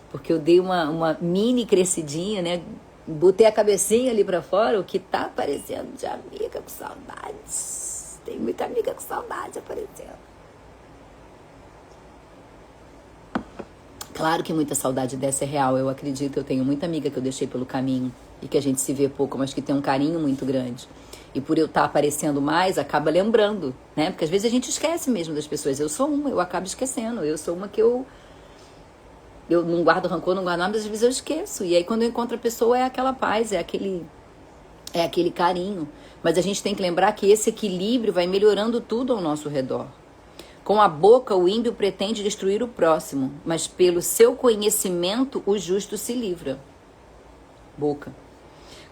Porque eu dei uma mini crescidinha, né? Botei a cabecinha ali pra fora, o que tá aparecendo de amiga com saudades. Tem muita amiga com saudade aparecendo. Claro que muita saudade dessa é real, eu acredito. Eu tenho muita amiga que eu deixei pelo caminho e que a gente se vê pouco, mas que tem um carinho muito grande. E por eu estar aparecendo mais, acaba lembrando, né? Porque às vezes a gente esquece mesmo das pessoas. Eu sou uma, eu acabo esquecendo. Eu sou uma que eu não guardo rancor, não guardo nada, mas às vezes eu esqueço. E aí quando eu encontro a pessoa é aquela paz, é aquele carinho. Mas a gente tem que lembrar que esse equilíbrio vai melhorando tudo ao nosso redor. Com a boca, o ímpio pretende destruir o próximo, mas pelo seu conhecimento, o justo se livra. Boca.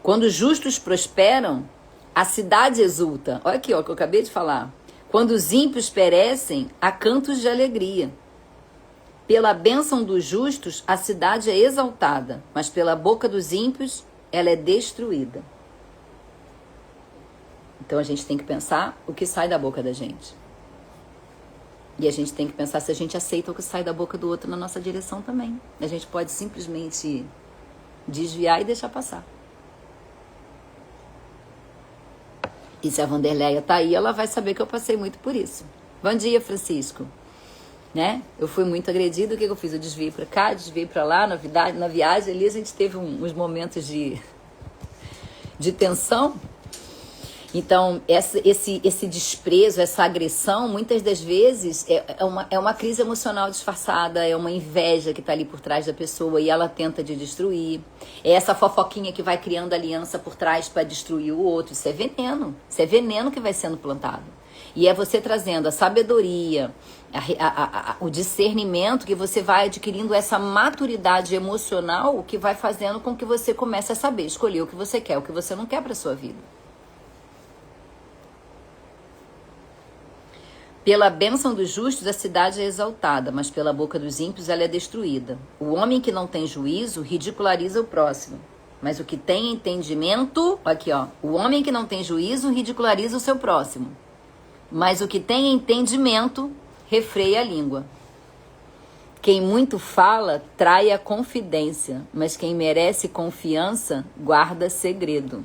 Quando os justos prosperam, a cidade exulta. Olha aqui, ó, que eu acabei de falar. Quando os ímpios perecem, há cantos de alegria. Pela bênção dos justos, a cidade é exaltada, mas pela boca dos ímpios, ela é destruída. Então a gente tem que pensar o que sai da boca da gente. E a gente tem que pensar se a gente aceita o que sai da boca do outro na nossa direção também. A gente pode simplesmente desviar e deixar passar. E se a Vanderleia tá aí, ela vai saber que eu passei muito por isso. Bom dia, Francisco. Né? Eu fui muito agredida, o que eu fiz? Eu desviei pra cá, desviei pra lá, na viagem ali a gente teve uns momentos de tensão. Então, esse desprezo, essa agressão, muitas das vezes é uma crise emocional disfarçada, é uma inveja que está ali por trás da pessoa e ela tenta de destruir. É essa fofoquinha que vai criando aliança por trás para destruir o outro. Isso é veneno que vai sendo plantado. E é você trazendo a sabedoria, o discernimento, que você vai adquirindo essa maturidade emocional, que vai fazendo com que você comece a saber escolher o que você quer, o que você não quer para sua vida. Pela bênção dos justos, a cidade é exaltada, mas pela boca dos ímpios ela é destruída. O homem que não tem juízo ridiculariza o próximo, mas o que tem entendimento... Aqui, ó. O homem que não tem juízo ridiculariza o seu próximo, mas o que tem entendimento refreia a língua. Quem muito fala, trai a confidência, mas quem merece confiança, guarda segredo.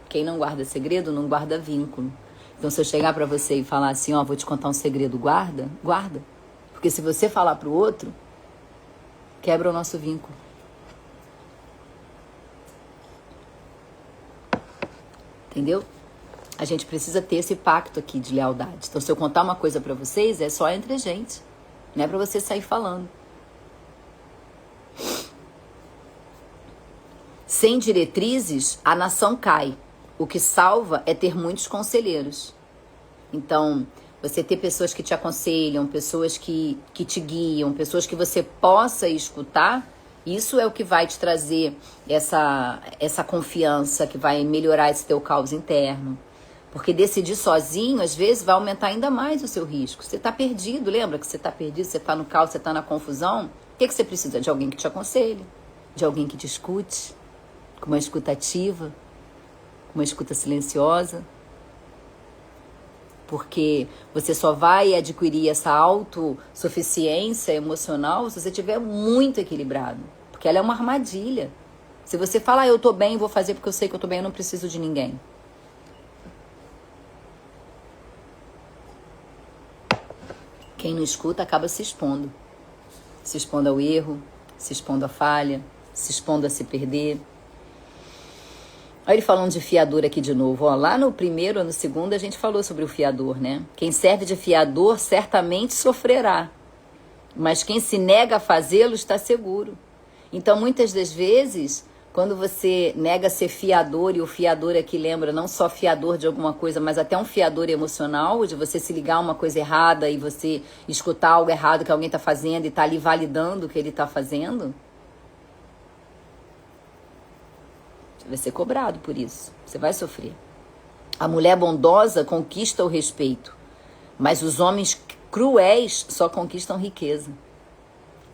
Quem não guarda segredo, não guarda vínculo. Então, se eu chegar para você e falar assim, ó, vou te contar um segredo, guarda, guarda. Porque se você falar pro outro, quebra o nosso vínculo. Entendeu? A gente precisa ter esse pacto aqui de lealdade. Então, se eu contar uma coisa pra vocês, é só entre a gente. Não é pra você sair falando. Sem diretrizes, a nação cai. O que salva é ter muitos conselheiros. Então, você ter pessoas que te aconselham, pessoas que te guiam, pessoas que você possa escutar, isso é o que vai te trazer essa confiança, que vai melhorar esse teu caos interno. Porque decidir sozinho, às vezes, vai aumentar ainda mais o seu risco. Você está perdido, lembra que você está perdido, você está no caos, você está na confusão? O que você precisa? De alguém que te aconselhe, de alguém que te escute, com uma escuta ativa, com uma escuta silenciosa. Porque você só vai adquirir essa autossuficiência emocional se você estiver muito equilibrado. Porque ela é uma armadilha. Se você falar, eu tô bem, vou fazer porque eu sei que eu tô bem, eu não preciso de ninguém. Quem não escuta acaba se expondo. Se expondo ao erro, se expondo à falha, se expondo a se perder. Olha ele falando de fiador aqui de novo. Ó, lá no primeiro ou no segundo a gente falou sobre o fiador, né? Quem serve de fiador certamente sofrerá. Mas quem se nega a fazê-lo está seguro. Então, muitas das vezes, quando você nega ser fiador, e o fiador aqui lembra não só fiador de alguma coisa, mas até um fiador emocional, de você se ligar a uma coisa errada e você escutar algo errado que alguém está fazendo e está ali validando o que ele está fazendo, você vai ser cobrado por isso. Você vai sofrer. A mulher bondosa conquista o respeito, mas os homens cruéis só conquistam riqueza.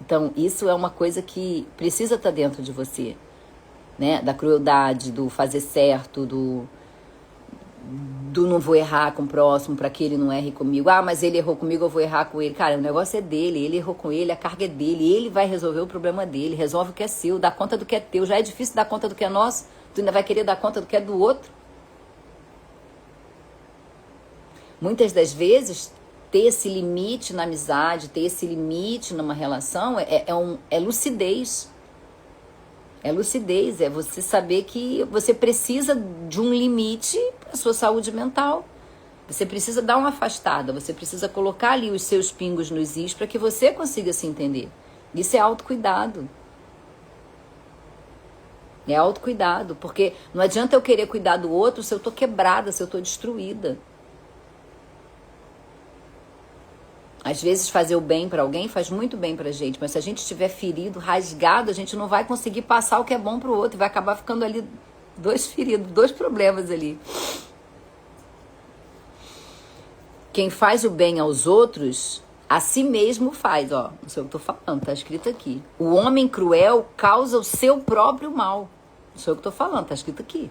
Então, isso é uma coisa que precisa estar dentro de você, né? Da crueldade, do fazer certo, do não vou errar com o próximo para que ele não erre comigo. Ah, mas ele errou comigo, eu vou errar com ele. Cara, o negócio é dele, ele errou com ele, a carga é dele, ele vai resolver o problema dele, resolve o que é seu, dá conta do que é teu. Já é difícil dar conta do que é nosso, tu ainda vai querer dar conta do que é do outro. Muitas das vezes, ter esse limite na amizade, ter esse limite numa relação é lucidez. É lucidez, é você saber que você precisa de um limite para a sua saúde mental. Você precisa dar uma afastada, você precisa colocar ali os seus pingos nos is para que você consiga se entender. Isso é autocuidado. É autocuidado, porque não adianta eu querer cuidar do outro se eu estou quebrada, se eu estou destruída. Às vezes fazer o bem para alguém faz muito bem pra gente, mas se a gente estiver ferido, rasgado, a gente não vai conseguir passar o que é bom pro outro e vai acabar ficando ali dois feridos, dois problemas ali. Quem faz o bem aos outros, a si mesmo faz, ó. Não sei o que eu tô falando, tá escrito aqui. O homem cruel causa o seu próprio mal. Não sei o que eu tô falando, tá escrito aqui.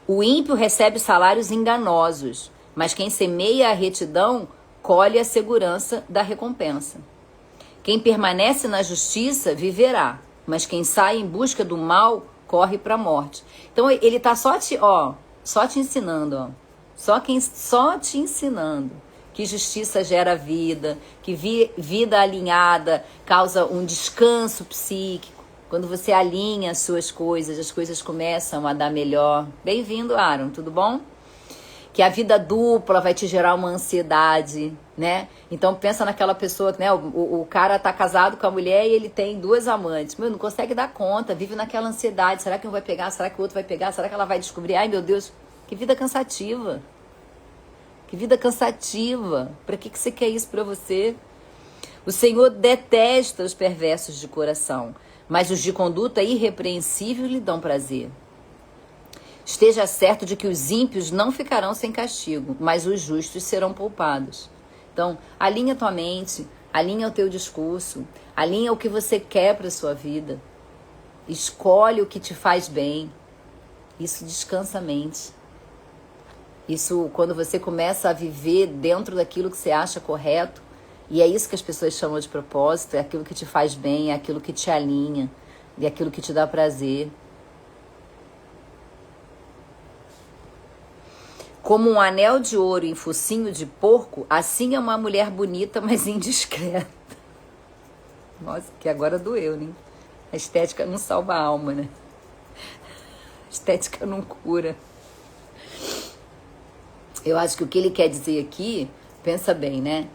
O ímpio recebe salários enganosos, mas quem semeia a retidão colhe a segurança da recompensa. Quem permanece na justiça viverá, mas quem sai em busca do mal corre para a morte. Então ele tá só te ensinando, ó. Só te ensinando que justiça gera vida, que vida alinhada causa um descanso psíquico. Quando você alinha as suas coisas, as coisas começam a dar melhor. Bem-vindo, Aaron, tudo bom? Que a vida dupla vai te gerar uma ansiedade, né? Então pensa naquela pessoa que, né, o cara tá casado com a mulher e ele tem 2 amantes. Meu, não consegue dar conta, vive naquela ansiedade. Será que um vai pegar? Será que o outro vai pegar? Será que ela vai descobrir? Ai, meu Deus, que vida cansativa. Que vida cansativa. Pra que você quer isso pra você? O Senhor detesta os perversos de coração, mas os de conduta irrepreensível lhe dão prazer. Esteja certo de que os ímpios não ficarão sem castigo, mas os justos serão poupados. Então, alinha tua mente, alinha o teu discurso, alinha o que você quer para a sua vida. Escolhe o que te faz bem. Isso descansa a mente. Isso, quando você começa a viver dentro daquilo que você acha correto, E é isso que as pessoas chamam de propósito, é aquilo que te faz bem, é aquilo que te alinha, é aquilo que te dá prazer. Como um anel de ouro em focinho de porco, assim é uma mulher bonita, mas indiscreta. Nossa, que agora doeu, né? A estética não salva a alma, né? A estética não cura. Eu acho que o que ele quer dizer aqui, pensa bem, né?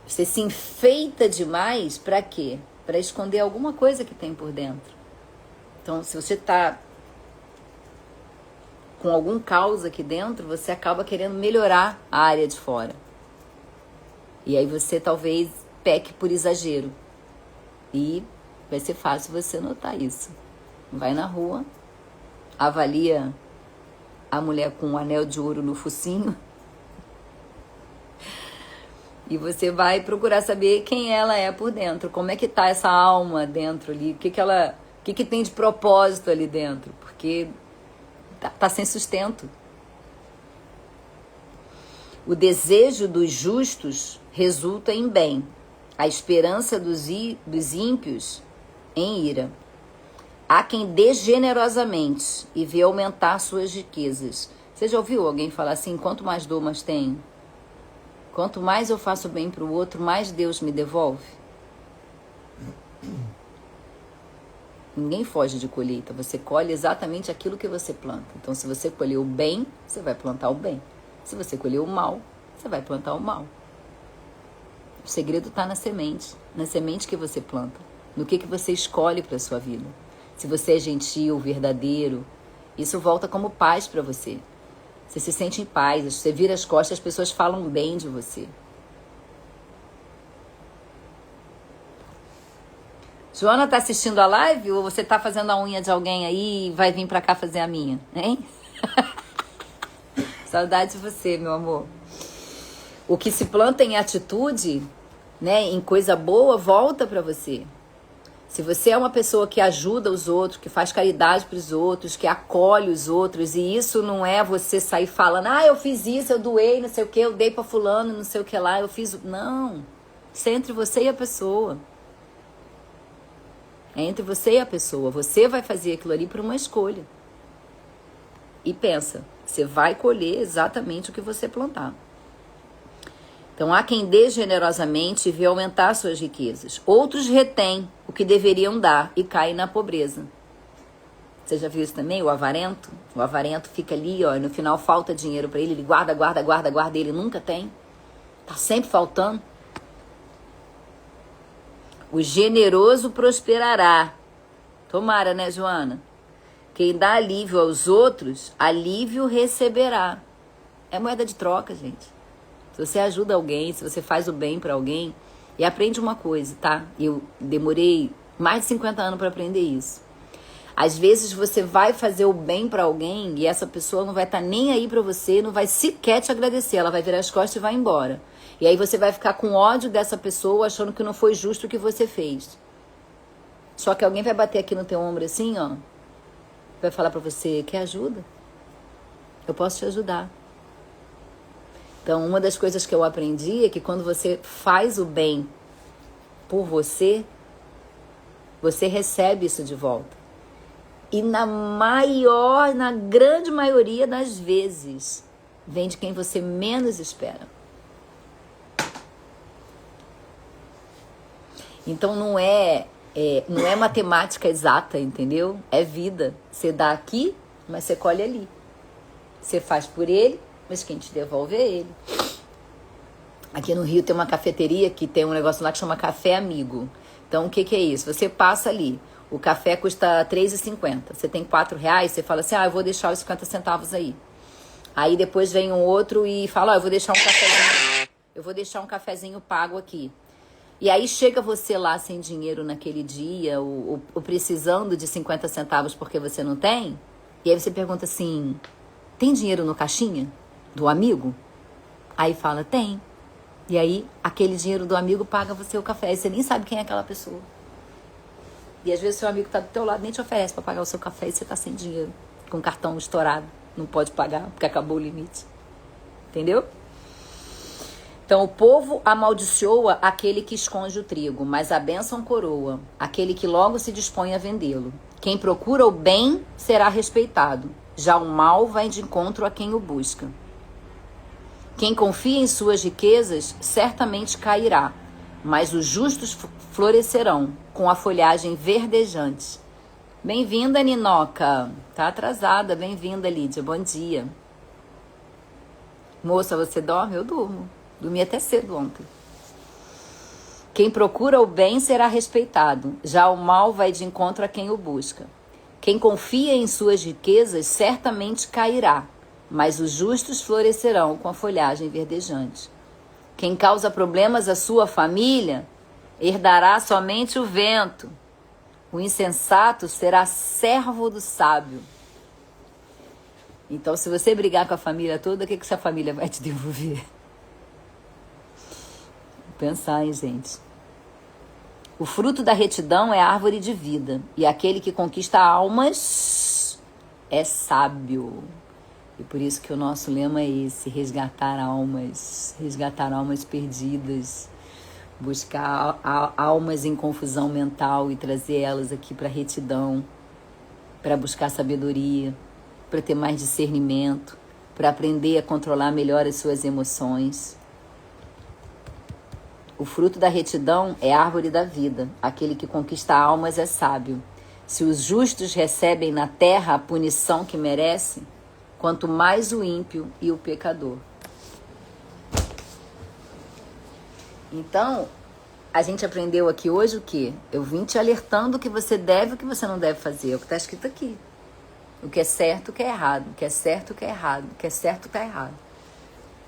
Você se enfeita demais pra quê? Pra esconder alguma coisa que tem por dentro. Então, se você tá com algum caos aqui dentro, você acaba querendo melhorar a área de fora. E aí você talvez peque por exagero. E vai ser fácil você notar isso. Vai na rua, avalia a mulher com um anel de ouro no focinho e você vai procurar saber quem ela é por dentro, como é que tá essa alma dentro ali, o que tem de propósito ali dentro, porque tá sem sustento. O desejo dos justos resulta em bem, a esperança dos ímpios em ira. Há quem dê generosamente e vê aumentar suas riquezas. Você já ouviu alguém falar assim, quanto mais dou, mais tenho? Quanto mais eu faço bem para o outro, mais Deus me devolve? Ninguém foge de colheita, você colhe exatamente aquilo que você planta. Então, se você colher o bem, você vai plantar o bem. Se você colher o mal, você vai plantar o mal. O segredo está na semente que você planta, no que você escolhe para a sua vida. Se você é gentil, verdadeiro, isso volta como paz para você. Você se sente em paz, você vira as costas, as pessoas falam bem de você. Joana, tá assistindo a live ou você tá fazendo a unha de alguém aí e vai vir pra cá fazer a minha, hein? Saudade de você, meu amor. O que se planta em atitude, né, em coisa boa, volta pra você. Se você é uma pessoa que ajuda os outros, que faz caridade para os outros, que acolhe os outros, e isso não é você sair falando, eu fiz isso, eu doei, não sei o que, eu dei para fulano, não sei o que lá, eu fiz... Não, isso é entre você e a pessoa. É entre você e a pessoa. Você vai fazer aquilo ali por uma escolha. E pensa, você vai colher exatamente o que você plantar. Então, há quem dê generosamente e vê aumentar suas riquezas. Outros retêm o que deveriam dar e caem na pobreza. Você já viu isso também? O avarento? O avarento fica ali, ó, e no final falta dinheiro para ele. Ele guarda, e ele nunca tem. Tá sempre faltando. O generoso prosperará. Tomara, né, Joana? Quem dá alívio aos outros, alívio receberá. É moeda de troca, gente. Se você ajuda alguém, se você faz o bem pra alguém, e aprende uma coisa, tá? Eu demorei mais de 50 anos pra aprender isso. Às vezes você vai fazer o bem pra alguém e essa pessoa não vai estar nem aí pra você, não vai sequer te agradecer, ela vai virar as costas e vai embora. E aí você vai ficar com ódio dessa pessoa, achando que não foi justo o que você fez. Só que alguém vai bater aqui no teu ombro assim, ó, vai falar pra você, quer ajuda? Eu posso te ajudar. Então, uma das coisas que eu aprendi é que quando você faz o bem por você, você recebe isso de volta. E na grande maioria das vezes, vem de quem você menos espera. Então, não é matemática exata, entendeu? É vida. Você dá aqui, mas você colhe ali. Você faz por ele, mas quem te devolve é ele. Aqui no Rio tem uma cafeteria que tem um negócio lá que chama Café Amigo. Então, o que é isso? Você passa ali, o café custa R$3,50. Você tem R$4, você fala assim, eu vou deixar os 50 centavos aí. Aí depois vem um outro e fala, eu vou deixar um cafezinho pago aqui. E aí chega você lá sem dinheiro naquele dia, ou precisando de 50 centavos porque você não tem, e aí você pergunta assim, tem dinheiro no caixinha do amigo? Aí fala, tem. E aí, aquele dinheiro do amigo paga você o café. Aí você nem sabe quem é aquela pessoa. E às vezes seu amigo tá do teu lado, nem te oferece para pagar o seu café e você tá sem dinheiro, com o cartão estourado. Não pode pagar, porque acabou o limite. Entendeu? Então, o povo amaldiçoa aquele que esconde o trigo, mas a bênção coroa aquele que logo se dispõe a vendê-lo. Quem procura o bem será respeitado, já o mal vai de encontro a quem o busca. Quem confia em suas riquezas certamente cairá, mas os justos florescerão com a folhagem verdejante. Bem-vinda, Ninoca. Tá atrasada. Bem-vinda, Lídia. Bom dia. Moça, você dorme? Eu durmo. Dormi até cedo ontem. Quem procura o bem será respeitado, já o mal vai de encontro a quem o busca. Quem confia em suas riquezas certamente cairá, mas os justos florescerão com a folhagem verdejante. Quem causa problemas à sua família herdará somente o vento. O insensato será servo do sábio. Então, se você brigar com a família toda, o que essa família vai te devolver? Vou pensar, hein, gente? O fruto da retidão é árvore de vida, e aquele que conquista almas é sábio. E por isso que o nosso lema é esse: resgatar almas perdidas, buscar almas em confusão mental e trazer elas aqui para a retidão, para buscar sabedoria, para ter mais discernimento, para aprender a controlar melhor as suas emoções. O fruto da retidão é árvore da vida. Aquele que conquista almas é sábio. Se os justos recebem na terra a punição que merecem, quanto mais o ímpio e o pecador. Então, a gente aprendeu aqui hoje o quê? Eu vim te alertando o que você deve e o que você não deve fazer. É o que está escrito aqui. O que é certo, o que é errado. O que é certo, o que é errado. O que é certo, o que é errado.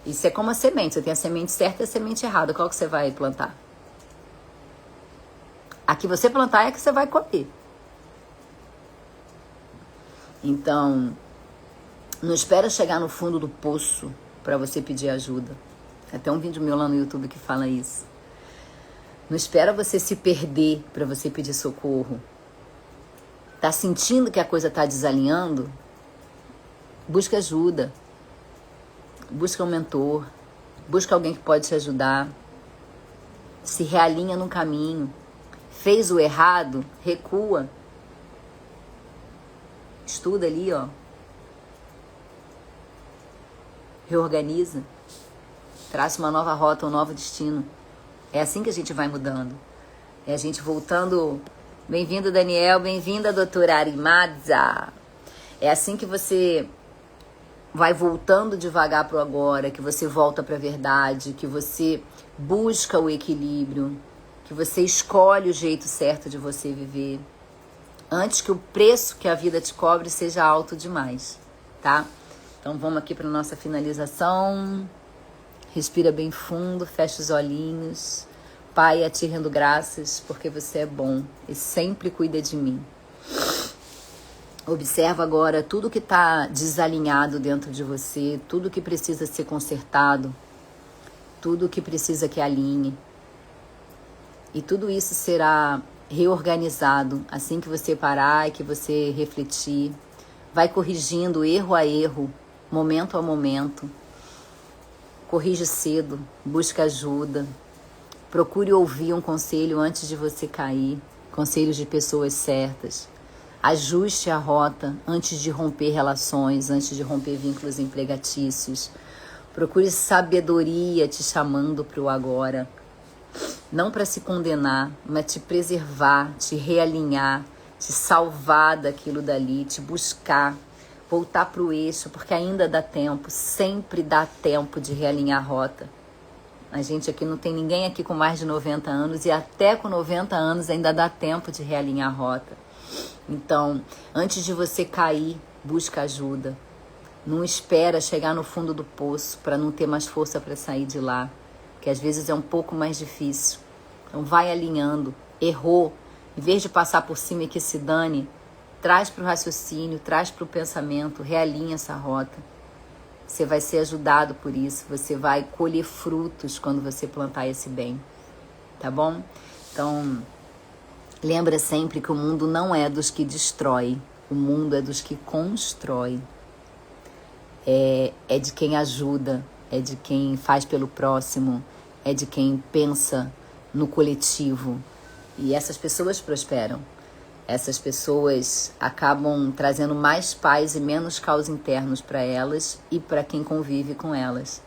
Isso é como a semente. Você tem a semente certa e a semente errada. Qual que você vai plantar? A que você plantar é a que você vai colher. Então, não espera chegar no fundo do poço para você pedir ajuda. Tem até um vídeo meu lá no YouTube que fala isso. Não espera você se perder para você pedir socorro. Tá sentindo que a coisa tá desalinhando? Busca ajuda. Busca um mentor. Busca alguém que pode te ajudar. Se realinha no caminho. Fez o errado, recua. Estuda ali, ó. Reorganiza. Traça uma nova rota, um novo destino. É assim que a gente vai mudando. É a gente voltando. Bem-vindo, Daniel. Bem-vinda, doutora Arimadza. É assim que você vai voltando devagar pro agora, que você volta para a verdade, que você busca o equilíbrio, que você escolhe o jeito certo de você viver, antes que o preço que a vida te cobre seja alto demais, tá? Então vamos aqui para nossa finalização. Respira bem fundo, fecha os olhinhos. Pai, a ti rendo graças porque você é bom e sempre cuida de mim. Observa agora tudo que está desalinhado dentro de você, tudo que precisa ser consertado, tudo que precisa que alinhe. E tudo isso será reorganizado assim que você parar e que você refletir. Vai corrigindo erro a erro, momento a momento. Corrige cedo, busca ajuda. Procure ouvir um conselho antes de você cair, conselhos de pessoas certas. Ajuste a rota antes de romper relações, antes de romper vínculos empregatícios. Procure sabedoria te chamando para o agora. Não para se condenar, mas te preservar, te realinhar, te salvar daquilo dali, te buscar, voltar para o eixo, porque ainda dá tempo, sempre dá tempo de realinhar a rota. A gente aqui não tem ninguém aqui com mais de 90 anos e até com 90 anos ainda dá tempo de realinhar a rota. Então, antes de você cair, busca ajuda. Não espera chegar no fundo do poço para não ter mais força para sair de lá, que às vezes é um pouco mais difícil. Então vai alinhando. Errou, em vez de passar por cima e que se dane, traz para o raciocínio, traz para o pensamento, realinha essa rota. Você vai ser ajudado por isso, você vai colher frutos quando você plantar esse bem, tá bom? Então, lembra sempre que o mundo não é dos que destrói, o mundo é dos que constrói. É de quem ajuda, é de quem faz pelo próximo, é de quem pensa no coletivo. E essas pessoas prosperam. Essas pessoas acabam trazendo mais paz e menos caos internos para elas e para quem convive com elas.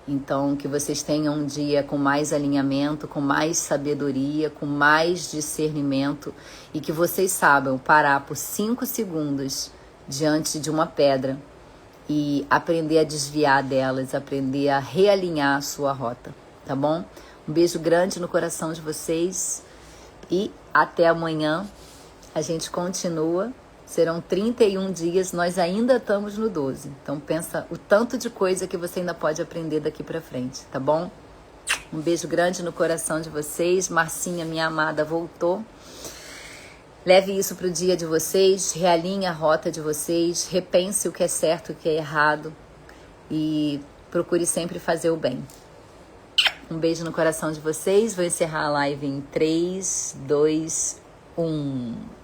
Então, que vocês tenham um dia com mais alinhamento, com mais sabedoria, com mais discernimento e que vocês saibam parar por 5 segundos diante de uma pedra e aprender a desviar delas, aprender a realinhar a sua rota, tá bom? Um beijo grande no coração de vocês e até amanhã. A gente continua. Serão 31 dias, nós ainda estamos no 12. Então pensa o tanto de coisa que você ainda pode aprender daqui pra frente, tá bom? Um beijo grande no coração de vocês. Marcinha, minha amada, voltou. Leve isso pro dia de vocês, realinhe a rota de vocês, repense o que é certo e o que é errado e procure sempre fazer o bem. Um beijo no coração de vocês. Vou encerrar a live em 3, 2, 1.